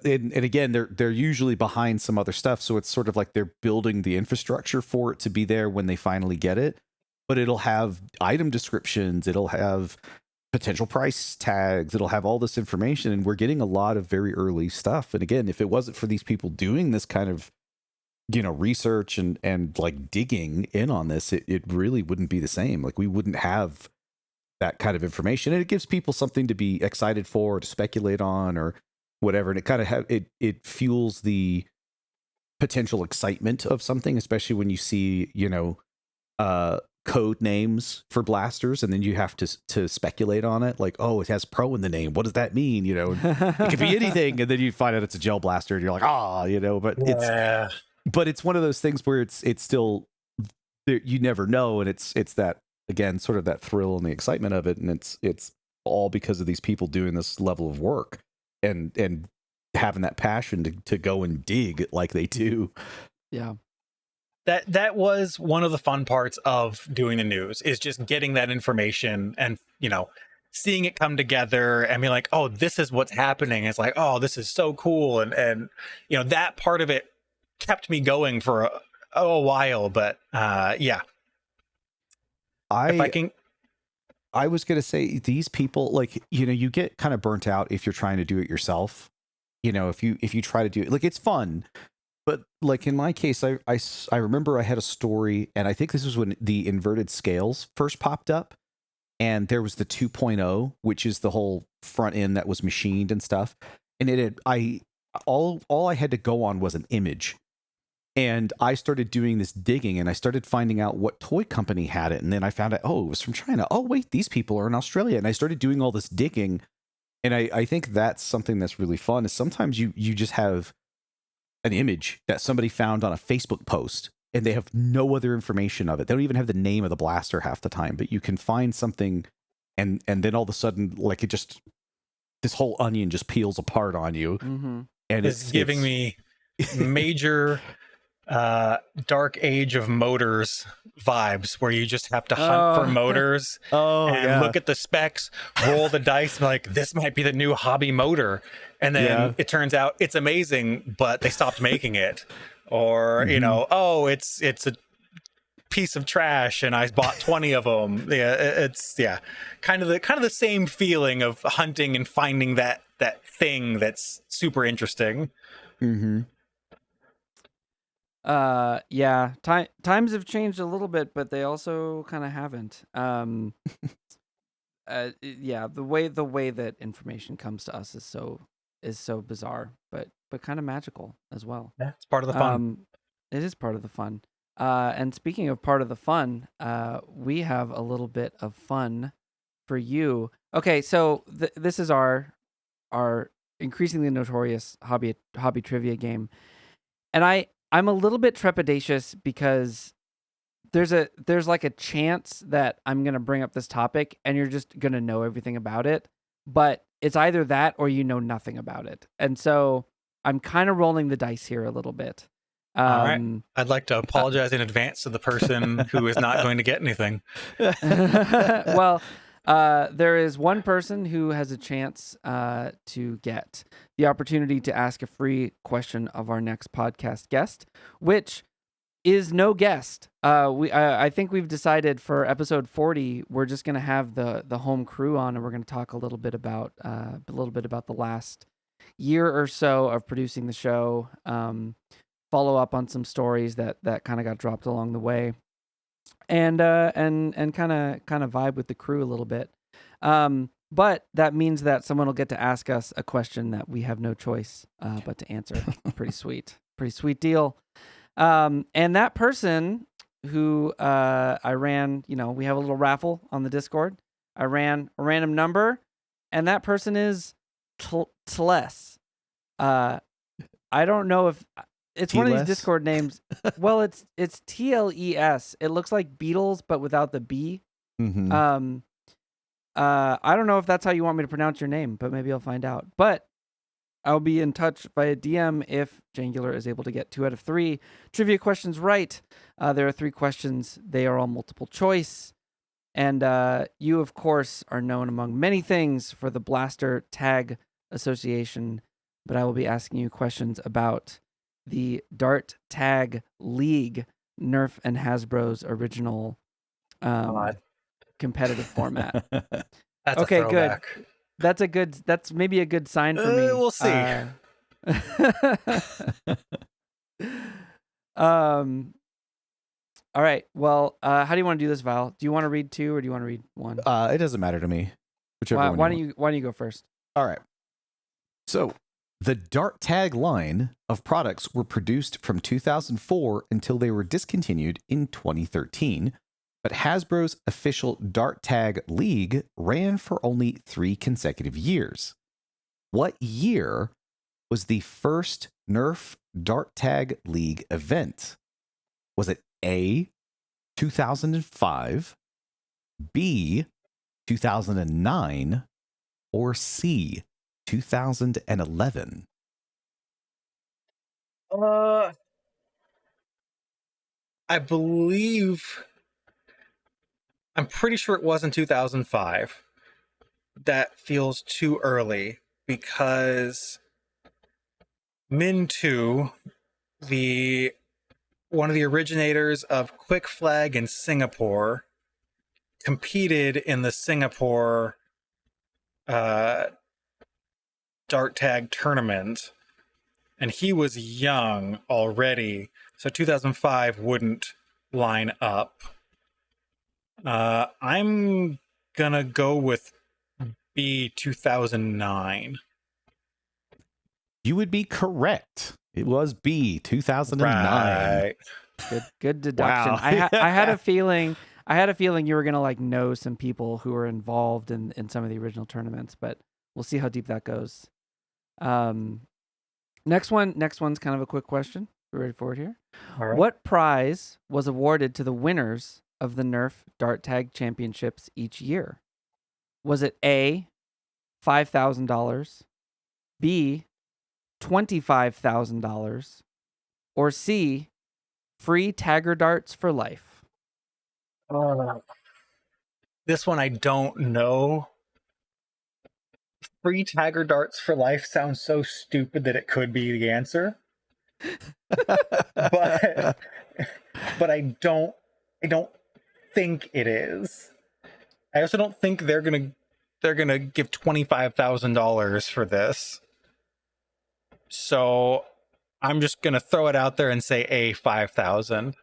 S3: and again, they're usually behind some other stuff, so it's sort of like they're building the infrastructure for it to be there when they finally get it. but it'll have item descriptions, it'll have potential price tags, it'll have all this information, and we're getting a lot of very early stuff. And again, if it wasn't for these people doing this kind of, research and like digging in on this, it really wouldn't be the same. Like, we wouldn't have that kind of information, and it gives people something to be excited for, or to speculate on, or whatever. And it kind of it fuels the potential excitement of something, especially when you see, code names for blasters, and then you have to speculate on it. Like, oh, it has pro in the name. What does that mean? It could be anything, and then you find out it's a gel blaster, and you're like, but it's one of those things where it's still, you never know, and it's that, again, sort of that thrill and the excitement of it, and it's all because of these people doing this level of work and having that passion to go and dig like they do.
S2: Yeah.
S1: That was one of the fun parts of doing the news, is just getting that information and, seeing it come together and be like, oh, this is what's happening. It's like, oh, this is so cool. And that part of it kept me going for a while. But yeah.
S3: I was going to say, these people, like, you get kind of burnt out if you're trying to do it yourself. If you try to do it, like, it's fun. But like in my case, I remember I had a story, and I think this was when the inverted scales first popped up, and there was the 2.0, which is the whole front end that was machined and stuff. And all I had to go on was an image. And I started doing this digging, and I started finding out what toy company had it. And then I found out, oh, it was from China. Oh, wait, these people are in Australia. And I started doing all this digging. And I think that's something that's really fun, is sometimes you just have an image that somebody found on a Facebook post, and they have no other information of it. They don't even have the name of the blaster half the time, but you can find something, and then all of a sudden, like, this whole onion just peels apart on you.
S2: Mm-hmm.
S1: And it's giving me major Dark Age of Motors vibes, where you just have to hunt for motors and look at the specs, roll the dice, and be like, this might be the new hobby motor. And then it turns out it's amazing, but they stopped making it. Or, oh, it's a piece of trash and I bought 20 of them. Yeah, it's kind of the same feeling of hunting and finding that thing that's super interesting.
S2: Mm-hmm. Times have changed a little bit, but they also kind of haven't. The way that information comes to us is so bizarre, but kind of magical as well.
S1: Yeah, it's part of the fun.
S2: It is part of the fun. And speaking of part of the fun, we have a little bit of fun for you. Okay, so this is our increasingly notorious hobby trivia game, and I'm a little bit trepidatious because there's like a chance that I'm gonna bring up this topic and you're just gonna know everything about it, but it's either that or you know nothing about it, and so I'm kind of rolling the dice here a little bit.
S1: All right. I'd like to apologize in advance to the person who is not going to get anything.
S2: Well, there is one person who has a chance to get the opportunity to ask a free question of our next podcast guest, which is no guest. I think we've decided for episode 40, we're just going to have the home crew on, and we're going to talk a little bit about the last year or so of producing the show. Follow up on some stories that kind of got dropped along the way, and kind of vibe with the crew a little bit. But that means that someone will get to ask us a question that we have no choice but to answer. Pretty sweet deal. And that person who I ran, we have a little raffle on the Discord. I ran a random number, and that person is Tles. I don't know if it's one of these Discord names. Well, it's TLES. It looks like Beatles, but without the B.
S3: Mm-hmm.
S2: I don't know if that's how you want me to pronounce your name, but maybe I'll find out. But I'll be in touch via DM if Jangular is able to get 2 out of 3 trivia questions right. There are 3 questions. They are all multiple choice. And you, of course, are known among many things for the Blaster Tag Association, but I will be asking you questions about the Dart Tag League, Nerf and Hasbro's original
S1: God.
S2: competitive format.
S1: That's
S2: Okay,
S1: a
S2: good.
S1: throwback.
S2: That's maybe a good sign for me.
S1: We'll see.
S2: All right. Well, how do you want to do this, Val? Do you want to read 2 or do you want to read 1?
S3: It doesn't matter to me. Whichever one.
S2: Why don't you go first?
S3: All right. So, the Dart Tag line of products were produced from 2004 until they were discontinued in 2013. But Hasbro's official Dart Tag League ran for only 3 consecutive years. What year was the first Nerf Dart Tag League event? Was it A, 2005, B, 2009, or C, 2011?
S1: I believe, I'm pretty sure it was in 2005. That feels too early because Min2, one of the originators of Quick Flag in Singapore, competed in the Singapore Dart Tag tournament, and he was young already, so 2005 wouldn't line up. I'm gonna go with B, 2009.
S3: You would be correct. It was B, 2009.
S1: Right.
S2: Good deduction.
S3: Wow.
S2: I had a feeling you were gonna like know some people who were involved in some of the original tournaments, but we'll see how deep that goes. Next one's kind of a quick question. You ready for it here?
S1: All right.
S2: What prize was awarded to the winners of the Nerf Dart Tag Championships each year? Was it A, $5,000, B, $25,000, or C, free Tagger darts for life?
S1: This one I don't know. Free Tagger darts for life sounds so stupid that it could be the answer. but I don't think it is. I also don't think they're gonna give $25,000 for this. So I'm just gonna throw it out there and say A, 5,000.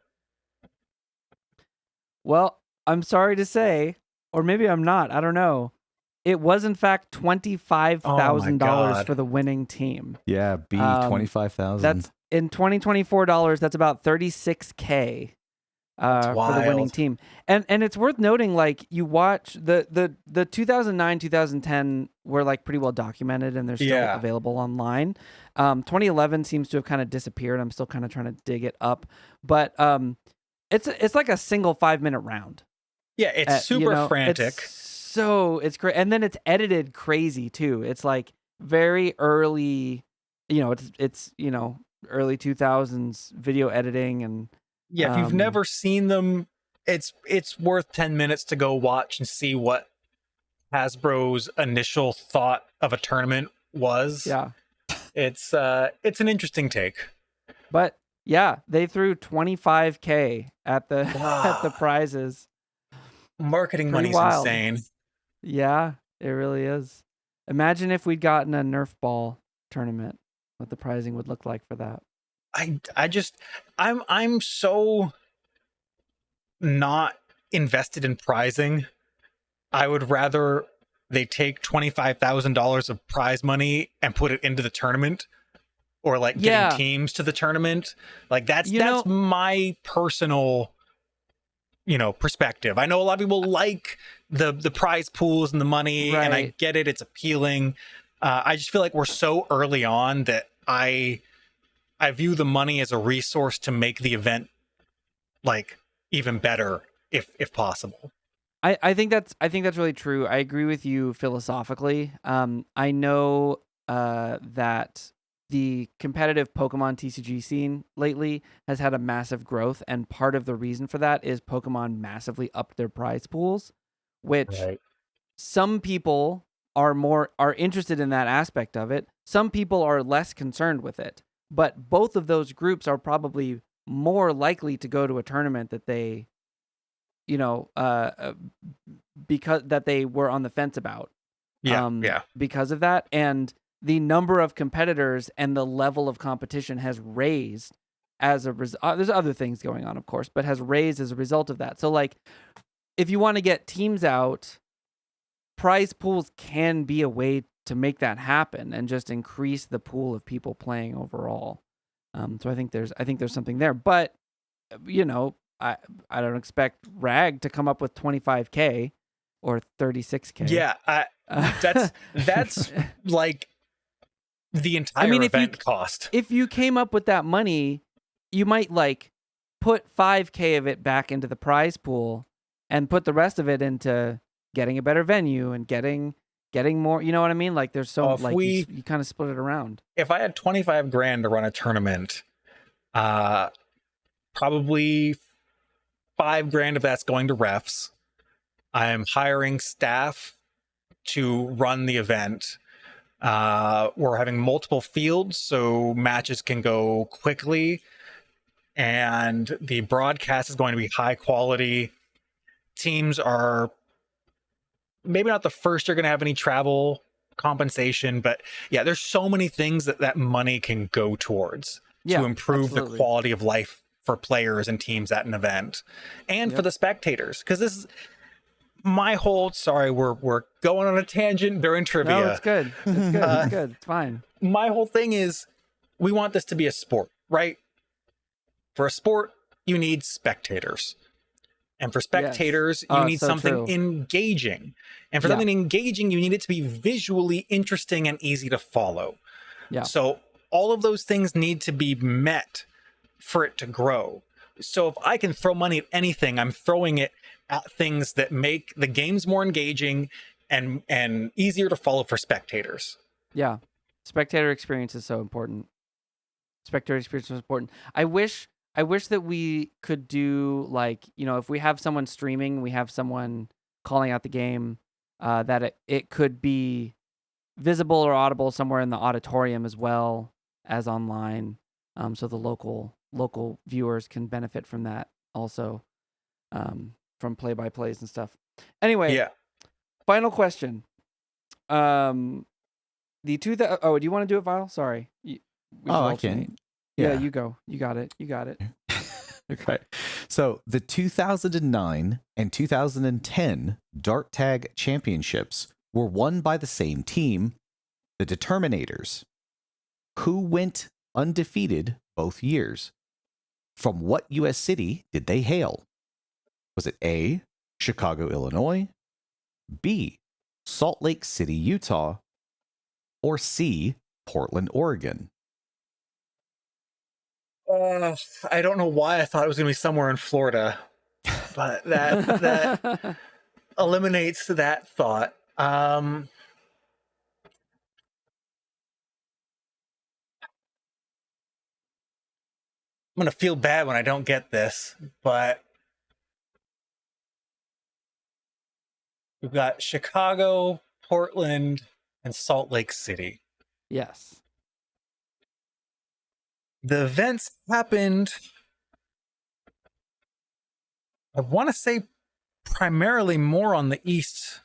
S2: Well, I'm sorry to say, or maybe I'm not. I don't know. It was in fact $25,000 for the winning team.
S3: Yeah, B, 25,000.
S2: That's in 2024 dollars. That's about $36K for the winning team. And it's worth noting, like, you watch the 2009 2010 were like pretty well documented and they're still available online. 2011 seems to have kind of disappeared. I'm still kind of trying to dig it up, but it's like a single 5-minute round.
S1: Yeah, it's super frantic.
S2: It's great, and then it's edited crazy too. It's like very early, it's early 2000s video editing, and
S1: if you've never seen them, it's worth 10 minutes to go watch and see what Hasbro's initial thought of a tournament was.
S2: Yeah,
S1: it's an interesting take.
S2: But yeah, they threw $25K at the at the prizes.
S1: Marketing money's insane.
S2: Yeah, it really is. Imagine if we'd gotten a Nerf ball tournament, what the prizing would look like for that.
S1: I'm so not invested in prizing. I would rather they take $25,000 of prize money and put it into the tournament, or like getting teams to the tournament. Like that's my personal perspective. I know a lot of people like the prize pools and the money, and I get it, it's appealing. I just feel like we're so early on that I view the money as a resource to make the event like even better if possible.
S2: I think that's really true. I agree with you philosophically. I know that the competitive Pokemon TCG scene lately has had a massive growth, and part of the reason for that is Pokemon massively upped their prize pools, which some people are interested in that aspect of it. Some people are less concerned with it, but both of those groups are probably more likely to go to a tournament that they because that they were on the fence about.
S1: Yeah.
S2: Because of that, and the number of competitors and the level of competition has raised as a result. There's other things going on, of course, but has raised as a result of that. So, like, if you want to get teams out, prize pools can be a way to make that happen and just increase the pool of people playing overall. So I think there's something there, but I don't expect Rag to come up with 25K or 36K.
S1: Yeah, that's like the entire event cost.
S2: If you came up with that money, you might like put 5K of it back into the prize pool and put the rest of it into getting a better venue and getting more, you know what I mean? Like there's you kind of split it around.
S1: If I had 25 grand to run a tournament, probably 5 grand of that's going to refs. I'm hiring staff to run the event. We're having multiple fields, so matches can go quickly. And the broadcast is going to be high quality. Teams are maybe not the first you're going to have any travel compensation, but yeah, there's so many things that money can go towards to improve the quality of life for players and teams at an event and for the spectators. Because this is my whole, sorry, we're going on a tangent. They're in trivia.
S2: No, it's good. It's good. It's good. It's fine.
S1: My whole thing is we want this to be a sport, right? For a sport, you need spectators. And for spectators, you need something engaging. And for something engaging, you need it to be visually interesting and easy to follow. Yeah. So all of those things need to be met for it to grow. So if I can throw money at anything, I'm throwing it at things that make the games more engaging and easier to follow for spectators.
S2: Yeah. Spectator experience is so important. Spectator experience is important. I wish that we could do, like, if we have someone streaming, we have someone calling out the game, that it could be visible or audible somewhere in the auditorium as well as online, so the local viewers can benefit from that also, from play-by-plays and stuff. Anyway, final question. Do you want to do it, Vile? Sorry.
S3: I can.
S2: Yeah, you go. You got it.
S3: Okay. So the 2009 and 2010 Dart Tag Championships were won by the same team, the Determinators. Who went undefeated both years? From what U.S. city did they hail? Was it A, Chicago, Illinois, B, Salt Lake City, Utah, or C, Portland, Oregon?
S1: I don't know why I thought it was going to be somewhere in Florida, but that eliminates that thought. I'm going to feel bad when I don't get this, but we've got Chicago, Portland, and Salt Lake City.
S2: Yes.
S1: The events happened, I want to say, primarily more on the East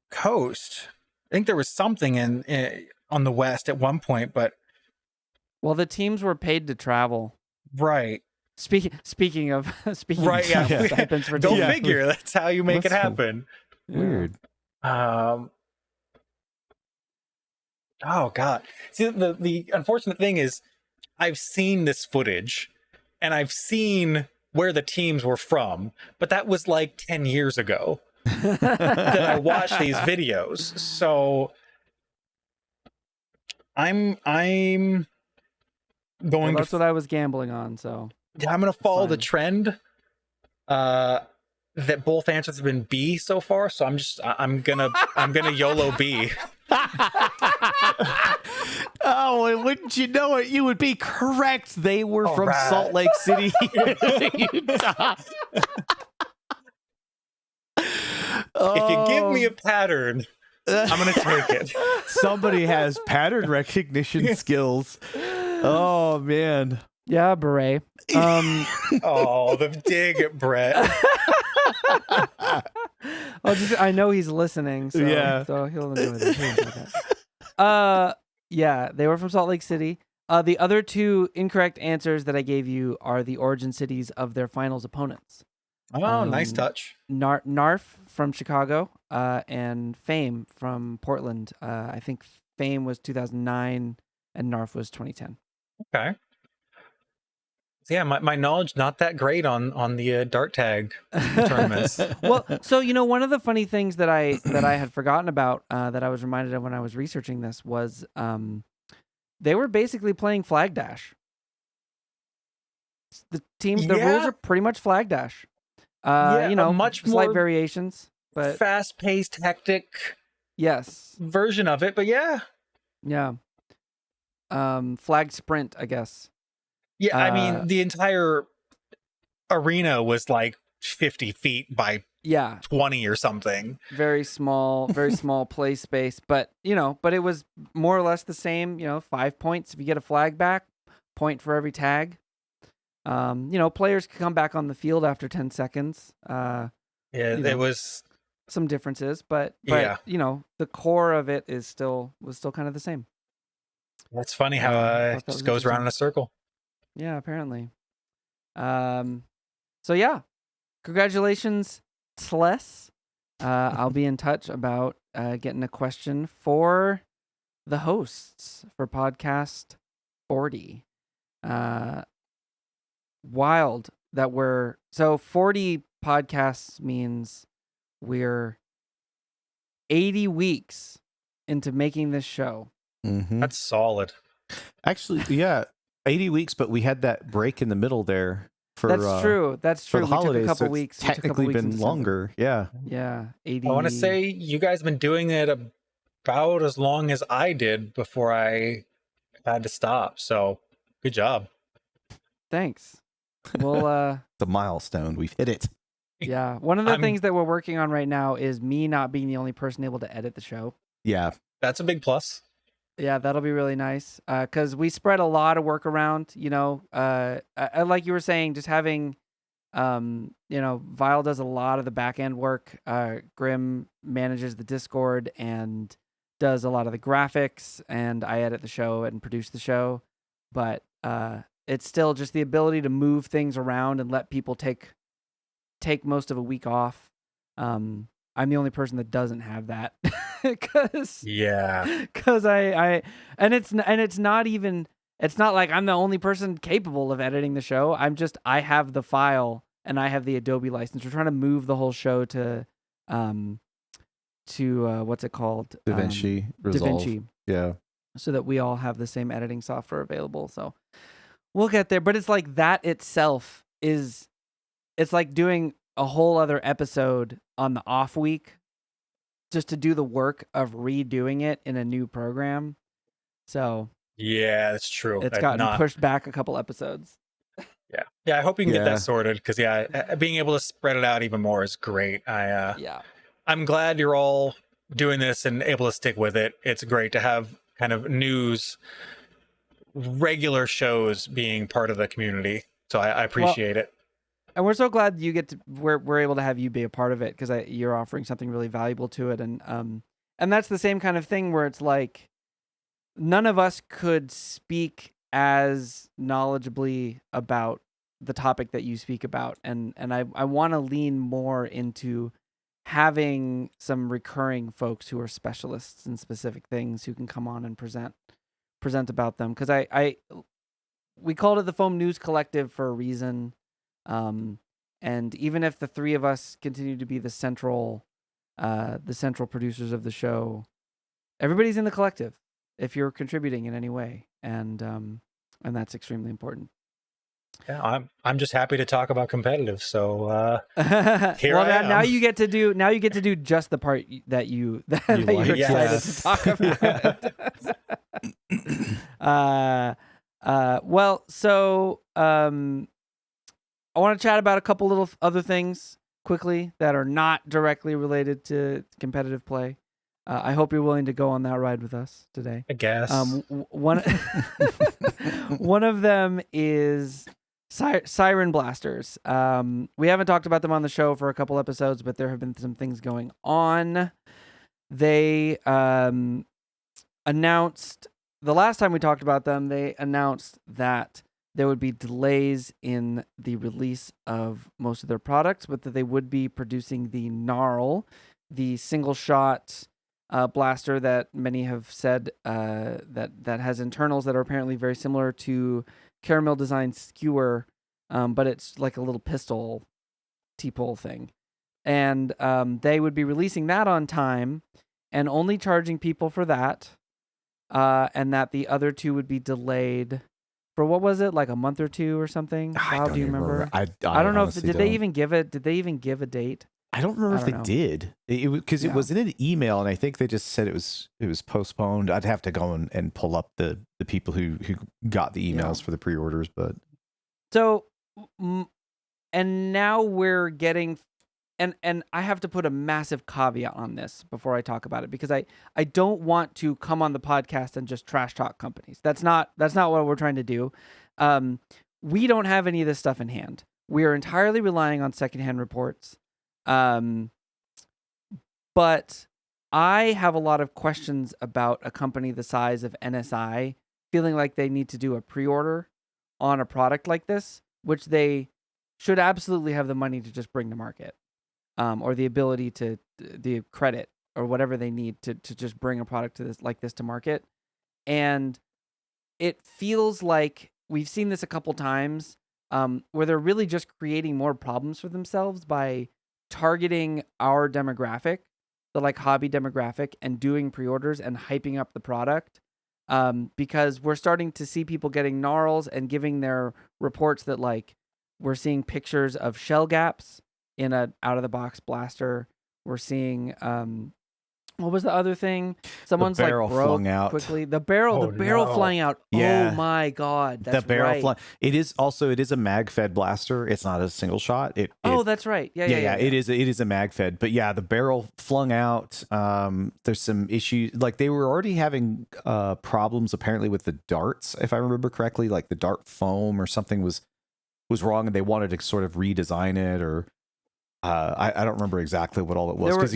S1: Coast. I think there was something on the West at one point, but
S2: the teams were paid to travel.
S1: Right.
S2: Speaking of
S1: right, yeah.
S2: Stipends for
S1: Go figure. That's how you make it happen.
S3: Weird.
S1: Oh God. See, the unfortunate thing is, I've seen this footage and I've seen where the teams were from, but that was like 10 years ago that I watched these videos. So I'm going
S2: that's what I was gambling on. So
S1: I'm going to follow the trend that both answers have been B so far. So I'm gonna YOLO B.
S3: Oh, and wouldn't you know it? You would be correct. They were from Salt Lake City, Utah.
S1: If you give me a pattern, I'm going to take it.
S3: Somebody has pattern recognition skills. Oh, man.
S2: Yeah, Beret.
S1: Oh, the dig at Brett.
S2: I know he's listening, so
S3: Yeah.
S2: so he'll enjoy that. Yeah, they were from Salt Lake City. The other two incorrect answers that I gave you are the origin cities of their finals opponents.
S1: Oh, nice touch.
S2: Nerf from Chicago, and Fame from Portland. I think Fame was 2009 and Nerf was 2010.
S1: Okay. Yeah, my knowledge not that great on the dart tag tournaments.
S2: Well, so one of the funny things that I had forgotten about, that I was reminded of when I was researching this was, they were basically playing Flag Dash. The rules are pretty much Flag Dash.
S1: Much
S2: slight
S1: more
S2: variations, but
S1: fast-paced, hectic
S2: yes,
S1: version of it. But yeah.
S2: Flag sprint, I guess.
S1: Yeah, I mean, the entire arena was like 50 feet by 20 or something.
S2: Very small play space, but it was more or less the same. 5 points if you get a flag back, point for every tag. Players can come back on the field after 10 seconds.
S1: It was
S2: some differences, but
S1: yeah.
S2: The core of it was still kind of the same.
S1: That's funny how it just goes around in a circle.
S2: Yeah, apparently. So yeah, congratulations, Tles. I'll be in touch about getting a question for the hosts for podcast 40. Wild that 40 podcasts means we're 80 weeks into making this show.
S3: Mm-hmm.
S1: That's solid.
S3: Actually, yeah, 80 weeks, but we had that break in the middle there.
S2: That's true.
S3: For the
S2: we
S3: holidays,
S2: took a couple
S3: so
S2: weeks.
S3: Technically been longer. Yeah.
S2: Yeah. 80.
S1: I want to say you guys have been doing it about as long as I did before I had to stop. So good job.
S2: Thanks. Well,
S3: it's a milestone. We've hit it.
S2: Yeah. One of the things that we're working on right now is me not being the only person able to edit the show.
S3: Yeah.
S1: That's a big plus.
S2: Yeah, that'll be really nice. Because we spread a lot of work around, like you were saying, just having, Vile does a lot of the back end work. Grim manages the Discord and does a lot of the graphics, and I edit the show and produce the show. But it's still just the ability to move things around and let people take most of a week off. I'm the only person that doesn't have that. Because I it's not like I'm the only person capable of editing the show. I have the file and I have the Adobe license. We're trying to move the whole show to what's it called?
S3: DaVinci Resolve.
S2: DaVinci.
S3: Yeah.
S2: So that we all have the same editing software available. So we'll get there. But it's like that itself it's like doing a whole other episode on the off week, just to do the work of redoing it in a new program. So
S1: yeah, that's true.
S2: It's gotten pushed back a couple episodes.
S1: Yeah. I hope you can get that sorted because being able to spread it out even more is great. I'm glad you're all doing this and able to stick with it. It's great to have kind of regular shows being part of the community. So I appreciate it.
S2: And we're so glad we're able to have you be a part of it because you're offering something really valuable to it. And that's the same kind of thing where it's like none of us could speak as knowledgeably about the topic that you speak about. And I want to lean more into having some recurring folks who are specialists in specific things who can come on and present about them. Because we called it the Foam News Collective for a reason. And even if the three of us continue to be the central producers of the show, everybody's in the collective if you're contributing in any way. And that's extremely important.
S1: Yeah, I'm just happy to talk about competitive. So here
S2: well,
S1: I am.
S2: Now you get to do just the part that you're excited to talk about. I want to chat about a couple little other things quickly that are not directly related to competitive play. I hope you're willing to go on that ride with us today.
S1: I guess.
S2: One of them is Siren Blasters. We haven't talked about them on the show for a couple episodes, but there have been some things going on. They announced, the last time we talked about them, they announced that there would be delays in the release of most of their products, but that they would be producing the Gnarl, the single-shot blaster that many have said that has internals that are apparently very similar to Caramel Design's Skewer, but it's like a little pistol T-pole thing. And they would be releasing that on time and only charging people for that, and that the other two would be delayed for, what was it, like a month or two or something? Wow, do you remember?
S3: I
S2: don't know if did they even give it. Did they even give a date?
S3: I don't remember if they did. Because it was in an email, and I think they just said it was postponed. I'd have to go and pull up the people who got the emails for the pre-orders, but
S2: so and now we're getting. And I have to put a massive caveat on this before I talk about it, because I don't want to come on the podcast and just trash talk companies. That's not what we're trying to do. We don't have any of this stuff in hand. We are entirely relying on secondhand reports. But I have a lot of questions about a company the size of NSI feeling like they need to do a pre-order on a product like this, which they should absolutely have the money to just bring to market. Or the ability to, the credit or whatever they need to just bring a product to this to market. And it feels like we've seen this a couple times where they're really just creating more problems for themselves by targeting our demographic, the like hobby demographic, and doing pre-orders and hyping up the product. Because we're starting to see people getting gnarls and giving their reports that like we're seeing pictures of shell gaps in a out-of-the-box blaster. We're seeing, what was the other thing? Someone's like broke
S3: flung out
S2: quickly. The barrel flying out.
S3: Yeah.
S2: Oh my God, that's
S3: the barrel
S2: right.
S3: It is a mag-fed blaster. It's not a single shot.
S2: That's right. Yeah.
S3: It is a mag-fed, but yeah, the barrel flung out. There's some issues. Like they were already having problems apparently with the darts, if I remember correctly. Like the dart foam or something was wrong, and they wanted to sort of redesign it, or I don't remember exactly what all it was.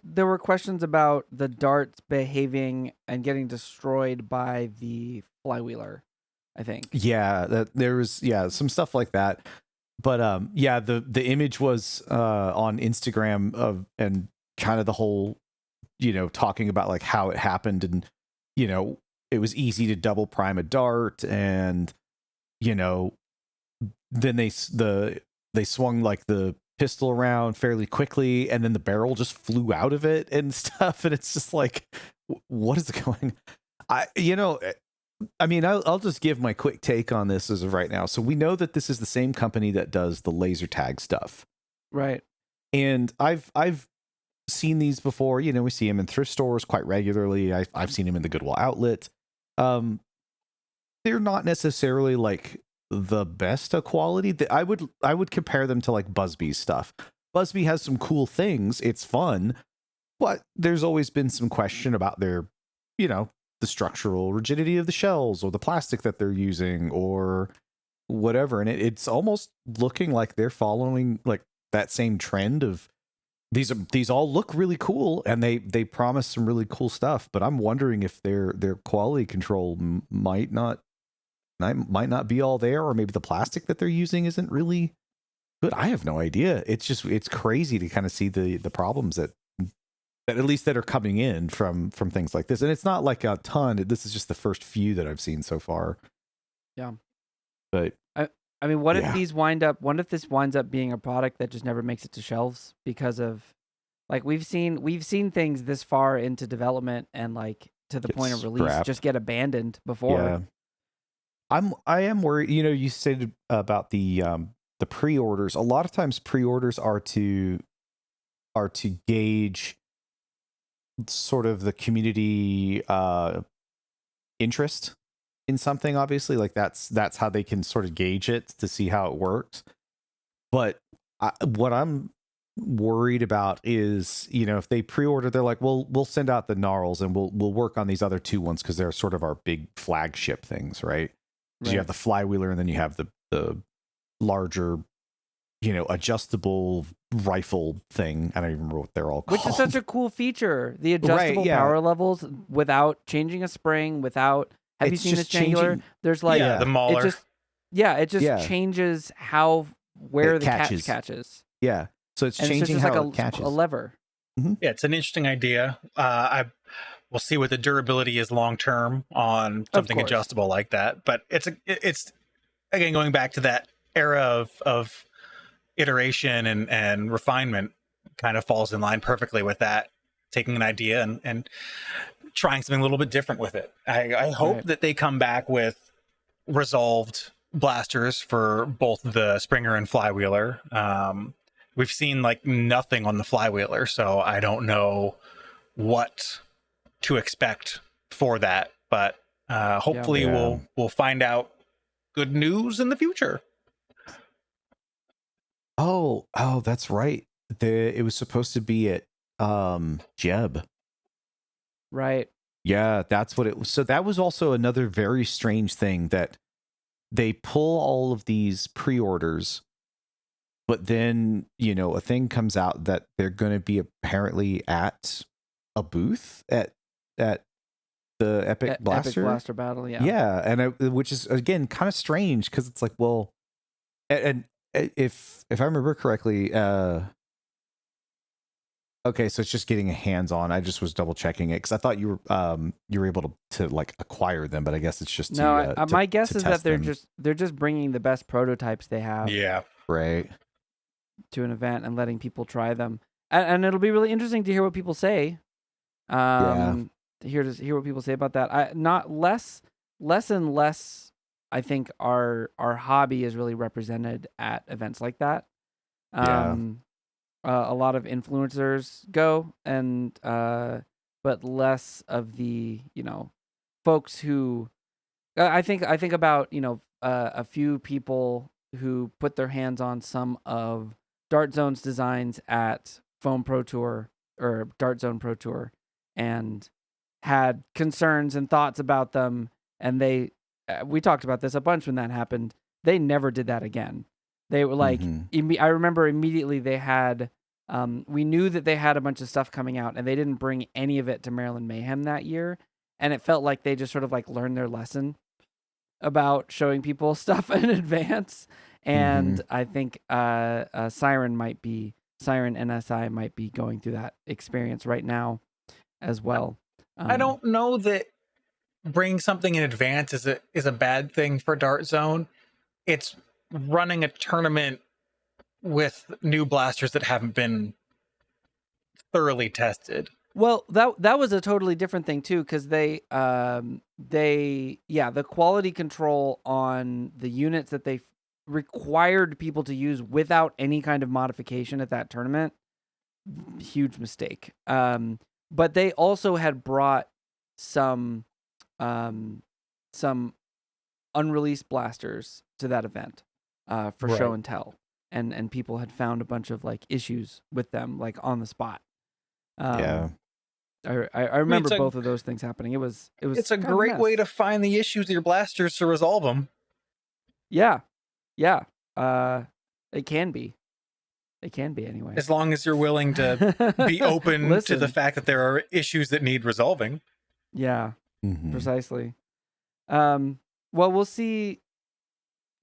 S2: There were questions about the darts behaving and getting destroyed by the flywheeler, I think.
S3: Yeah, there was some stuff like that. But the image was on Instagram of, and kind of the whole, talking about like how it happened, and it was easy to double prime a dart, and then they swung like the pistol around fairly quickly, and then the barrel just flew out of it and stuff, and it's just like, what is going? I'll just give my quick take on this as of right now. So we know that this is the same company that does the laser tag stuff,
S2: right?
S3: And I've seen these before. We see them in thrift stores quite regularly. I've seen them in the Goodwill outlet. They're not necessarily like the best of quality. I would compare them to like Busby's stuff. Busby has some cool things. It's fun, but there's always been some question about their, the structural rigidity of the shells or the plastic that they're using or whatever. And it's almost looking like they're following like that same trend of these all look really cool, and they promise some really cool stuff, but I'm wondering if their quality control might not be all there, or maybe the plastic that they're using isn't really good. I have no idea. It's crazy to kind of see the problems that at least that are coming in from things like this. And it's not like a ton. This is just the first few that I've seen so far. Yeah. But
S2: I mean, what if this winds up being a product that just never makes it to shelves because of, like, we've seen things this far into development and like to the point of release just get abandoned before.
S3: Yeah. I am worried. You said about the pre-orders. A lot of times pre-orders are to gauge sort of the community interest in something. Obviously, like that's how they can sort of gauge it to see how it works. But what I'm worried about is, if they pre-order, they're like, well, we'll send out the gnarls and we'll work on these other two ones because they're sort of our big flagship things, right? So you have the flywheeler, and then you have the larger, adjustable rifle thing. I don't even remember what they're all called.
S2: Which is such a cool feature. The adjustable power levels without changing a spring, without... Have you seen this Jangular? There's like...
S1: the mauler.
S2: It just changes where
S3: it
S2: the catches.
S3: Yeah. So it's changing
S2: just
S3: how
S2: like
S3: it catches.
S2: a lever.
S3: Mm-hmm.
S1: Yeah, it's an interesting idea. We'll see what the durability is long term on something adjustable like that. But it's again going back to that era of iteration and refinement, kind of falls in line perfectly with that. Taking an idea and trying something a little bit different with it. I hope that they come back with resolved blasters for both the Springer and Flywheeler. We've seen like nothing on the Flywheeler, so I don't know what to expect for that. But hopefully we'll find out good news in the future.
S3: Oh, that's right. It was supposed to be at Jeb.
S2: Right.
S3: Yeah, that's what it was. So that was also another very strange thing, that they pull all of these pre-orders, but then, a thing comes out that they're going to be apparently at a booth at the Epic Blaster.
S2: Epic Blaster Battle, yeah.
S3: Yeah, and which is, again, kind of strange, because it's like, well, and if I remember correctly, okay, so it's just getting a hands-on. I just was double checking it because I thought you were able to like acquire them, but I guess it's just
S2: my guess is that
S3: them.
S2: they're just bringing the best prototypes they have.
S1: Yeah,
S3: right.
S2: To an event and letting people try them, and it'll be really interesting to hear what people say. To hear what people say about that. Not less and less. I think our hobby is really represented at events like that. A lot of influencers go, and but less of the folks who I think about a few people who put their hands on some of Dart Zone's designs at Foam Pro Tour or Dart Zone Pro Tour, and had concerns and thoughts about them, and we talked about this a bunch when that happened. They never did that again. They were like, I remember immediately they had, we knew that they had a bunch of stuff coming out, and they didn't bring any of it to Maryland Mayhem that year. And it felt like they just sort of like learned their lesson about showing people stuff in advance. And I think Siren NSI might be going through that experience right now as well.
S1: I don't know that bringing something in advance is a bad thing for Dart Zone. It's running a tournament with new blasters that haven't been thoroughly tested.
S2: Well, that was a totally different thing too, because the quality control on the units that they required people to use without any kind of modification at that tournament, huge mistake. But they also had brought some unreleased blasters to that event for show and tell, and people had found a bunch of like issues with them like on the spot. I remember both of those things happening. It's
S1: a great way to find the issues of your blasters to resolve them.
S2: Yeah. It can be anyway.
S1: As long as you're willing to be open to the fact that there are issues that need resolving.
S2: Yeah, precisely. Well, we'll see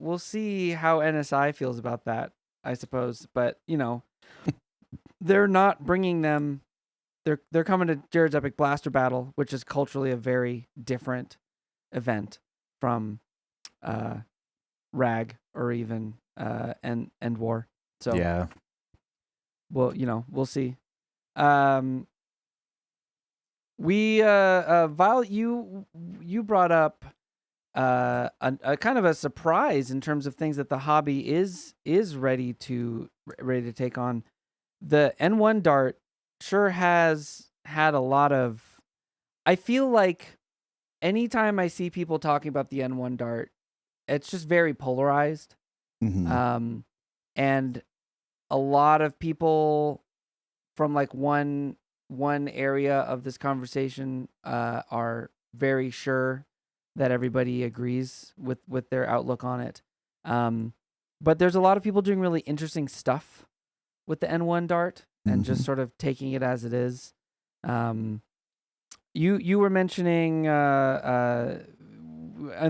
S2: how NSI feels about that, I suppose. But they're not bringing them. They're coming to Jared's Epic Blaster Battle, which is culturally a very different event from RAG or even End War. So
S3: yeah.
S2: Well, we'll see. Vile, you brought up a kind of a surprise in terms of things that the hobby is ready to take on. The N1 Dart sure has had a lot of. I feel like anytime I see people talking about the N1 Dart, it's just very polarized. And a lot of people from like one area of this conversation are very sure that everybody agrees with their outlook on it. But there's a lot of people doing really interesting stuff with the N1 dart and just sort of taking it as it is. You were mentioning in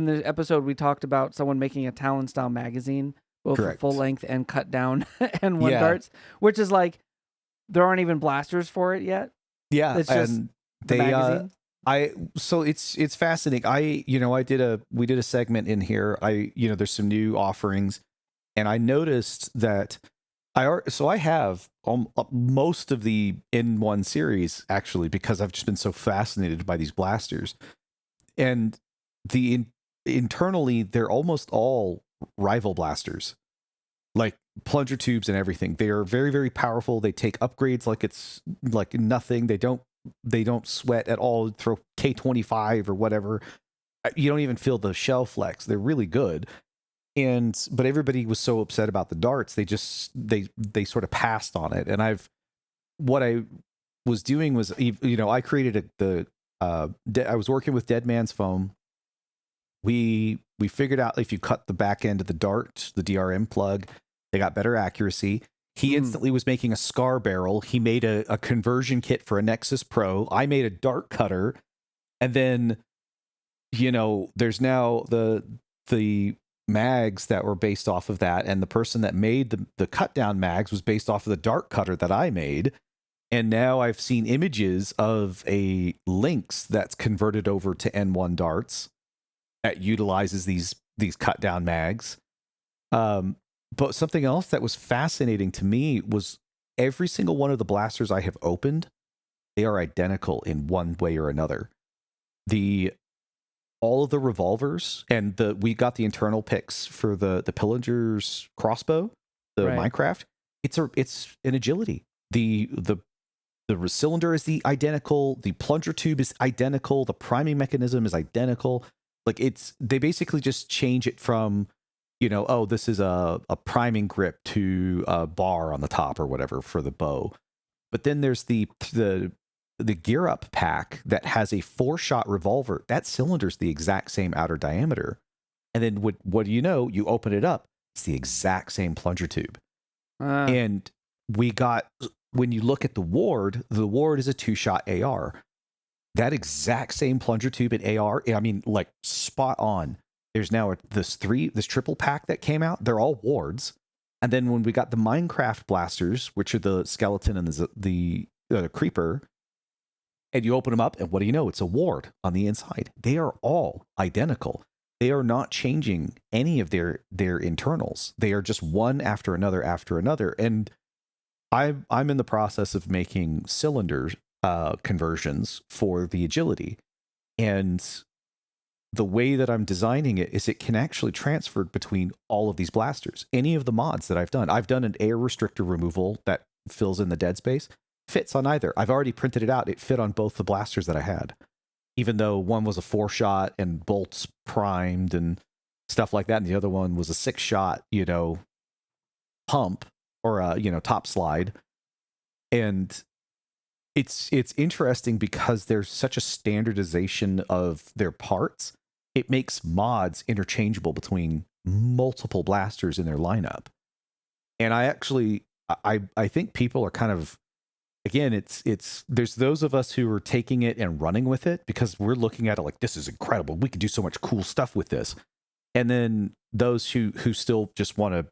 S2: the episode we talked about someone making a Talon style magazine, both for full length and cut down N1 darts, which is like there aren't even blasters for it yet.
S3: Yeah,
S2: it's just the magazine.
S3: So it's fascinating. We did a segment in here. There's some new offerings, and I noticed that I have most of the N1 series actually, because I've just been so fascinated by these blasters, and internally they're almost all rival blasters, like plunger tubes and everything. They are very, very powerful. They take upgrades like it's like nothing. They don't sweat at all. Throw K25 or whatever. You don't even feel the shell flex. They're really good. But everybody was so upset about the darts. They sort of passed on it. And what I was doing was, I created I was working with Dead Man's Foam. We figured out if you cut the back end of the dart, the DRM plug, they got better accuracy. He instantly was making a scar barrel. He made a conversion kit for a Nexus Pro. I made a dart cutter. And then, there's now the mags that were based off of that. And the person that made the cut down mags was based off of the dart cutter that I made. And now I've seen images of a Lynx that's converted over to N1 darts that utilizes these cut down mags. But something else that was fascinating to me was every single one of the blasters I have opened, they are identical in one way or another. All of the revolvers, and we got the internal picks for the Pillager's crossbow, the Minecraft. It's an agility. The cylinder is identical. The plunger tube is identical. The priming mechanism is identical. Like they basically just change it from, this is a priming grip to a bar on the top or whatever for the bow. But then there's the gear up pack that has a 4-shot revolver. That cylinder's the exact same outer diameter. And then what do you know? You open it up, it's the exact same plunger tube. And when you look at the ward is a 2-shot AR. That exact same plunger tube in AR, I mean, like spot on. There's now this triple pack that came out. They're all wards. And then when we got the Minecraft blasters, which are the skeleton and the creeper, and you open them up, and what do you know? It's a ward on the inside. They are all identical. They are not changing any of their internals. They are just one after another after another. And I'm in the process of making cylinder conversions for the agility. And the way that I'm designing it is it can actually transfer between all of these blasters. Any of the mods that I've done an air restrictor removal that fills in the dead space. Fits on either. I've already printed it out. It fit on both the blasters that I had, even though one was a 4-shot and bolts primed and stuff like that, and the other one was a 6-shot, pump or top slide. And it's interesting because there's such a standardization of their parts. It makes mods interchangeable between multiple blasters in their lineup. And I think people are kind of, again, there's those of us who are taking it and running with it because we're looking at it like, this is incredible. We can do so much cool stuff with this. And then those who still just want to,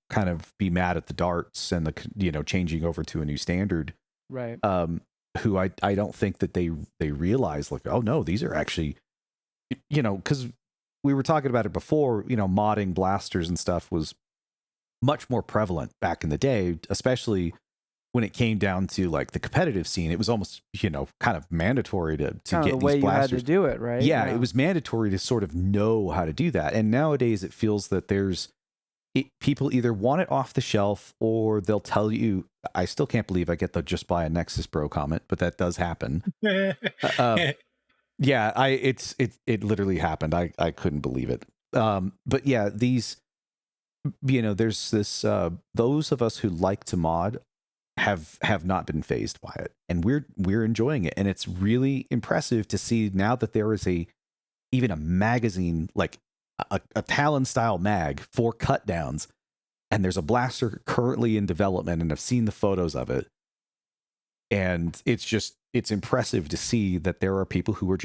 S3: kind of be mad at the darts and the, changing over to a new standard.
S2: Right.
S3: Who I don't think that they realize like, oh no, these are actually, because we were talking about it before, modding blasters and stuff was much more prevalent back in the day, especially when it came down to like the competitive scene. It was almost, kind of mandatory to get
S2: the way
S3: these blasters.
S2: You had to do it, right?
S3: Yeah, it was mandatory to sort of know how to do that. And nowadays it feels that people either want it off the shelf or they'll tell you, I still can't believe I get the just buy a Nexus Pro comment, but that does happen. Yeah, it literally happened. I couldn't believe it. But yeah, these, there's this, those of us who like to mod have not been fazed by it, and we're enjoying it. And it's really impressive to see now that there is even a magazine, like a Talon style mag for cut downs, and there's a blaster currently in development, and I've seen the photos of it, and it's impressive to see that there are people who we're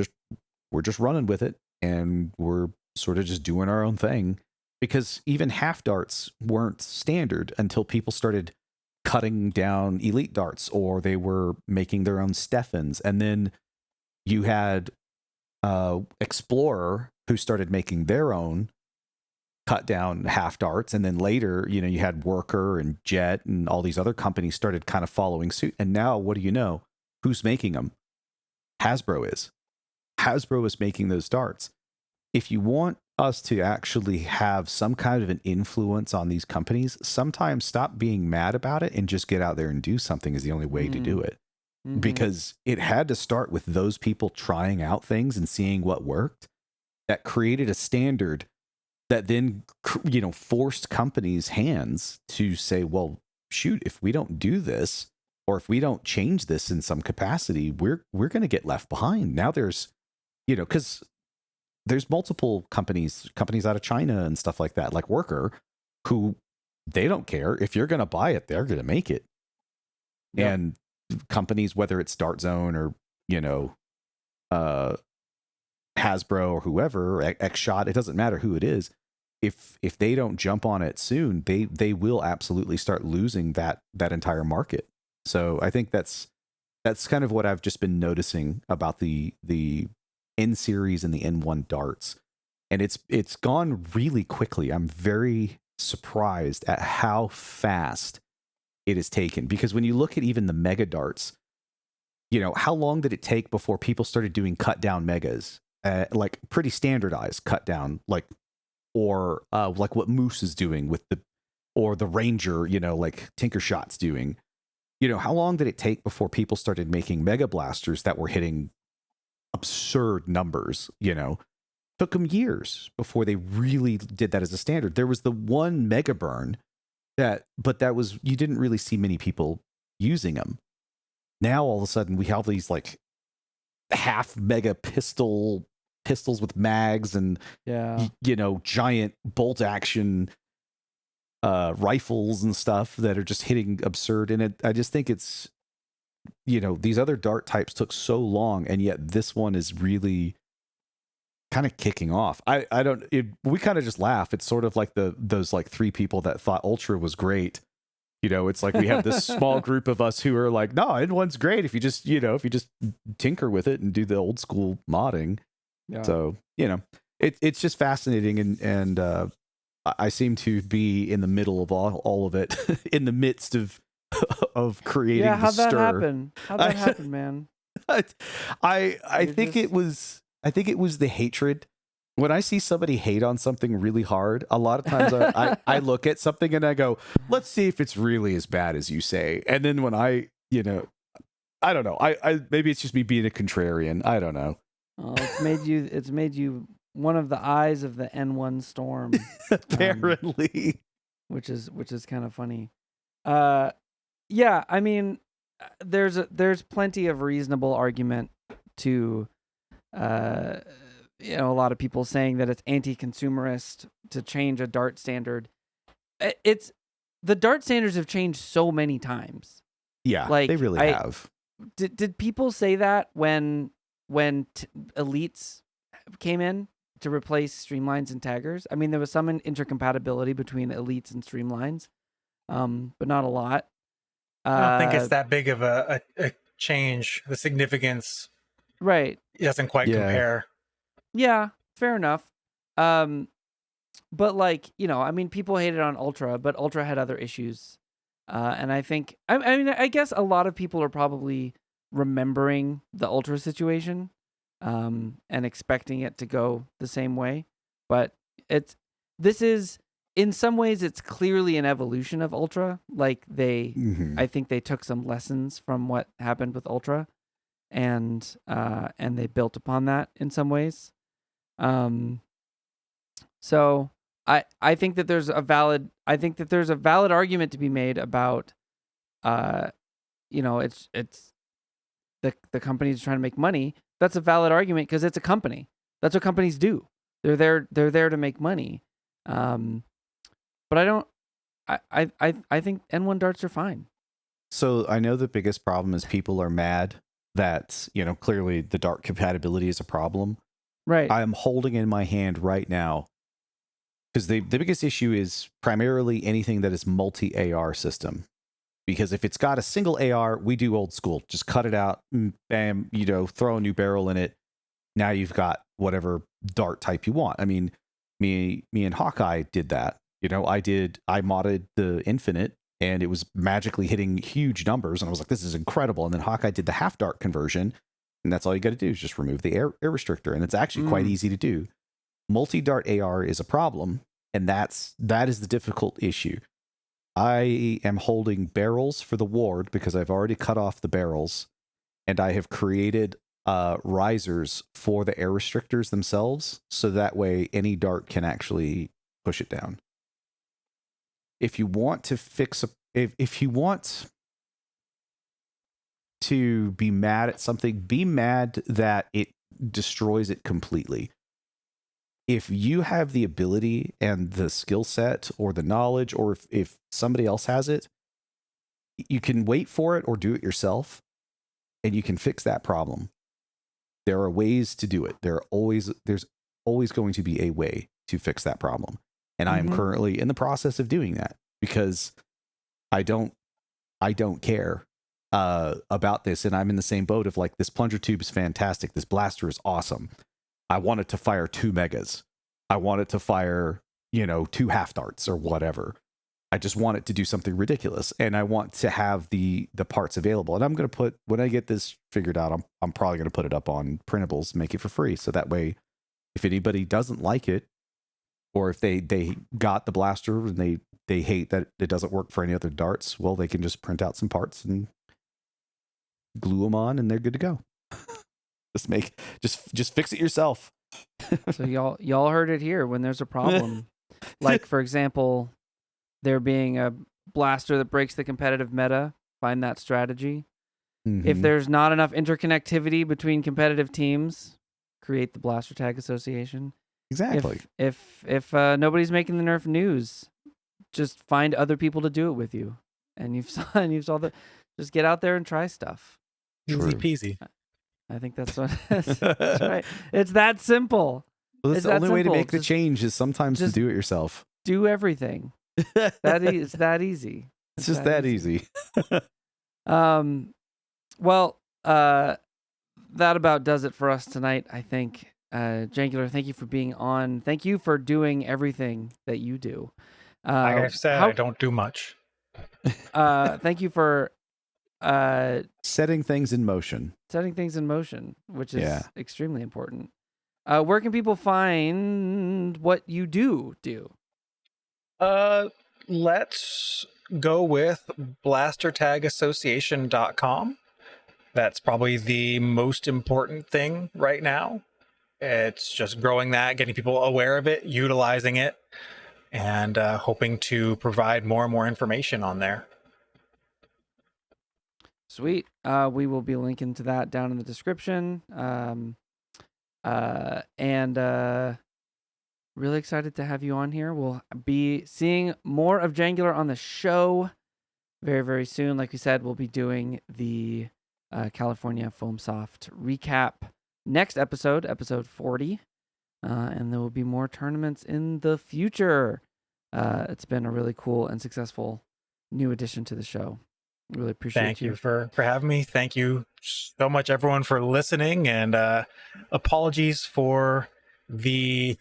S3: just running with it, and we're sort of just doing our own thing, because even half darts weren't standard until people started cutting down elite darts, or they were making their own Steffens. And then you had Explorer, who started making their own cut down half darts, and then later, you had Worker and Jet and all these other companies started kind of following suit. And now, what do you know? Who's making them? Hasbro is. Hasbro is making those darts. If you want us to actually have some kind of an influence on these companies, sometimes stop being mad about it and just get out there and do something is the only way to do it. Mm-hmm. Because it had to start with those people trying out things and seeing what worked. That created a standard that then, forced companies' hands to say, well, shoot, if we don't do this, or if we don't change this in some capacity, we're going to get left behind. Now there's, because there's multiple companies out of China and stuff like that, like Worker, who they don't care. If you're going to buy it, they're going to make it. Yep. And companies, whether it's Dart Zone or, Hasbro or whoever, X-Shot, it doesn't matter who it is. If they don't jump on it soon, they will absolutely start losing that entire market. So I think that's kind of what I've just been noticing about the N series and the N1 darts, and it's gone really quickly. I'm very surprised at how fast it is taken, because when you look at even the mega darts, how long did it take before people started doing cut down megas? Like pretty standardized cut down, or like what Moose is doing with the Ranger, like Tinkershot's doing. How long did it take before people started making mega blasters that were hitting absurd numbers? Took them years before they really did that as a standard. There was the one mega burn but that was, you didn't really see many people using them. Now all of a sudden we have these like half mega pistols with mags and giant bolt action rifles and stuff that are just hitting absurd. And I just think it's, these other dart types took so long, and yet this one is really kind of kicking off. We kind of just laugh. It's sort of like those like three people that thought Ultra was great. It's like we have this small group of us who are like, no, N1's great if you just tinker with it and do the old school modding. Yeah. So, it's just fascinating, and I seem to be in the middle of all of it, in the midst of creating the
S2: how'd
S3: stir.
S2: that happen? How'd that happen, man?
S3: I think it was the hatred. When I see somebody hate on something really hard, a lot of times I look at something and I go, let's see if it's really as bad as you say. And then when I don't know. I maybe it's just me being a contrarian. I don't know.
S2: Oh, it's made you one of the eyes of the N1 storm.
S3: Apparently.
S2: Which is kind of funny. Yeah, I mean, there's plenty of reasonable argument to a lot of people saying that it's anti-consumerist to change a dart standard. It's the dart standards have changed so many times.
S3: Yeah, they really have.
S2: Did people say that when elites came in to replace streamlines and taggers? I mean, there was some intercompatibility between elites and streamlines, but not a lot.
S1: I don't think it's that big of a change. The significance,
S2: right?
S1: It doesn't quite compare.
S2: Yeah, fair enough. But like, I mean, people hated on Ultra, but Ultra had other issues. And I think, I guess a lot of people are probably remembering the Ultra situation, and expecting it to go the same way. But this is, in some ways, it's clearly an evolution of Ultra. Like I think they took some lessons from what happened with Ultra, and they built upon that in some ways. So I think that there's a valid argument to be made about, it's the company's trying to make money. That's a valid argument because it's a company. That's what companies do. They're there to make money. But I don't. I think N1 darts are fine.
S3: So I know the biggest problem is people are mad that, clearly the dart compatibility is a problem.
S2: Right.
S3: I am holding in my hand right now, because the biggest issue is primarily anything that is multi-AR system. Because if it's got a single AR, we do old school. Just cut it out, bam, throw a new barrel in it. Now you've got whatever dart type you want. I mean, me and Hawkeye did that. I modded the Infinite, and it was magically hitting huge numbers, and I was like, this is incredible. And then Hawkeye did the half dart conversion, and that's all you got to do is just remove the air restrictor, and it's actually quite easy to do. Multi-dart AR is a problem, and that is the difficult issue. I am holding barrels for the ward because I've already cut off the barrels, and I have created risers for the air restrictors themselves, so that way any dart can actually push it down. If you want to if you want to be mad at something, be mad that it destroys it completely. If you have the ability and the skill set or the knowledge, or if somebody else has it, you can wait for it or do it yourself, and you can fix that problem. There are ways to do it. There's always going to be a way to fix that problem. And I am currently in the process of doing that, because I don't care about this. And I'm in the same boat of like, this plunger tube is fantastic. This blaster is awesome. I want it to fire 2 megas. I want it to fire, 2 half darts or whatever. I just want it to do something ridiculous. And I want to have the parts available. And I'm going to put, when I get this figured out, I'm probably going to put it up on printables, make it for free. So that way, if anybody doesn't like it, or if they got the blaster and they hate that it doesn't work for any other darts, well, they can just print out some parts and glue them on, and they're good to go. Just fix it yourself.
S2: So y'all heard it here. When there's a problem, like for example, there being a blaster that breaks the competitive meta, find that strategy. If there's not enough interconnectivity between competitive teams, create the blaster tag association.
S3: Exactly.
S2: If nobody's making the Nerf news, just find other people to do it with you, and you've solved it. Just get out there and try stuff.
S1: Easy peasy.
S2: I think that's what. That's right. It's that simple.
S3: Well, that's the only way to make the change is sometimes to do it yourself.
S2: Do everything. It's that easy.
S3: It's just that easy.
S2: Well, that about does it for us tonight, I think. Jangular, thank you for being on. Thank you for doing everything that you do.
S1: Like I've said, I don't do much.
S2: Thank you for
S3: setting things in motion,
S2: which is extremely important. Where can people find what you do?
S1: Let's go with blastertagassociation.com. That's probably the most important thing right now. It's just growing that, getting people aware of it, utilizing it, and hoping to provide more and more information on there.
S2: Sweet. We will be linking to that down in the description. And really excited to have you on here. We'll be seeing more of Jangular on the show very, very soon. Like we said, we'll be doing the California Foamsoft recap next episode 40. And there will be more tournaments in the future. It's been a really cool and successful new addition to the show. Really appreciate
S1: Thank you for having me. Thank you so much, everyone, for listening. And apologies for the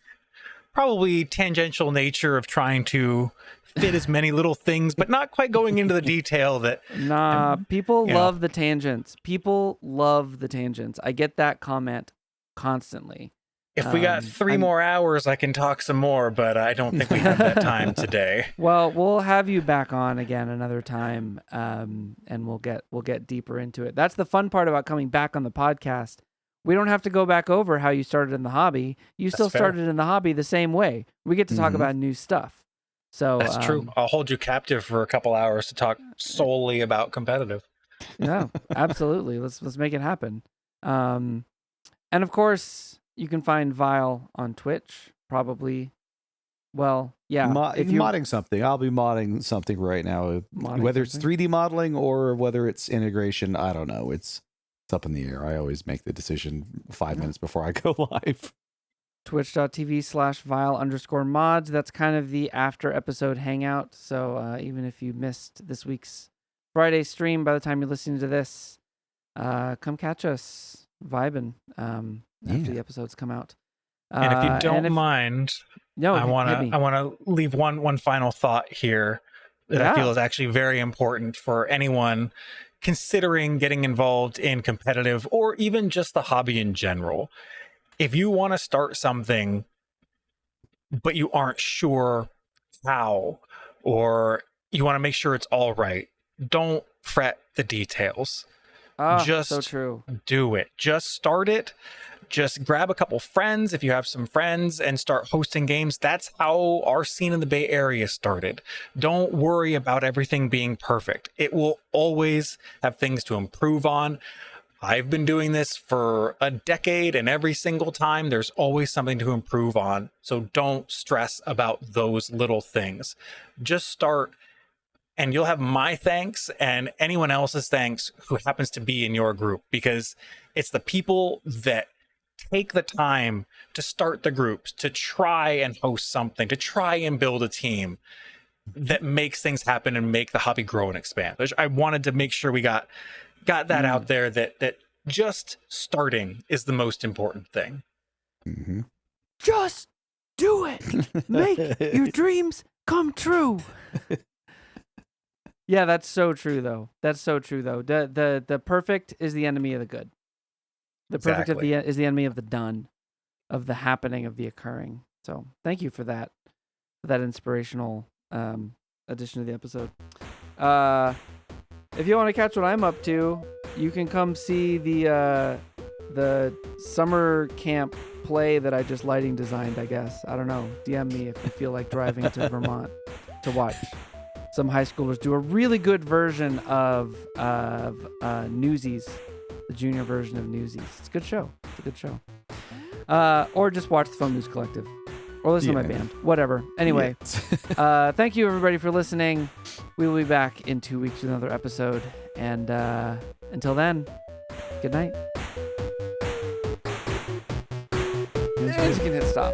S1: probably tangential nature of trying to fit as many little things, but not quite going into the detail that...
S2: People love the tangents. People love the tangents. I get that comment constantly.
S1: If we got 3 more hours, I can talk some more, but I don't think we have that time today.
S2: Well, we'll have you back on again another time, and we'll get deeper into it. That's the fun part about coming back on the podcast. We don't have to go back over how you started in the hobby. You still started in the hobby the same way. We get to talk about new stuff. So
S1: that's true. I'll hold you captive for a couple hours to talk solely about competitive.
S2: Yeah, absolutely. Let's make it happen. And of course, you can find Vile on Twitch, probably. Well, yeah. If you're
S3: modding something, I'll be modding something right now. Whether it's 3D modeling or whether it's integration, I don't know. It's up in the air. I always make the decision 5 minutes before I go live.
S2: Twitch.tv/Vile_mods. That's kind of the after episode hangout. So even if you missed this week's Friday stream, by the time you're listening to this, come catch us vibing after the episodes come out.
S1: And if you don't mind, I want to leave one final thought here that I feel is actually very important for anyone considering getting involved in competitive or even just the hobby in general. If you want to start something, but you aren't sure how, or you want to make sure it's all right, don't fret the details. Just
S2: so true.
S1: Do it. Just start it. Just grab a couple friends if you have some friends and start hosting games. That's how our scene in the Bay Area started. Don't worry about everything being perfect. It will always have things to improve on. I've been doing this for a decade, and every single time there's always something to improve on. So don't stress about those little things. Just start, and you'll have my thanks and anyone else's thanks who happens to be in your group, because it's the people that take the time to start the groups, to try and host something, to try and build a team that makes things happen and make the hobby grow and expand. I wanted to make sure we got that out there, that just starting is the most important thing.
S3: Mm-hmm.
S2: Just do it. Make your dreams come true. Yeah, that's so true though. The perfect is the enemy of the good. The perfect is the enemy of the done, of the happening, of the occurring. So thank you for that inspirational addition to the episode. If you want to catch what I'm up to, you can come see the summer camp play that I just lighting designed, I guess. I don't know. DM me if you feel like driving to Vermont to watch some high schoolers do a really good version of Newsies, the junior version of Newsies. It's a good show. Or just watch the Foam News Collective. Or listen to my band. Whatever. Anyway, thank you everybody for listening. We will be back in 2 weeks with another episode. And until then, good night. You can hit stop.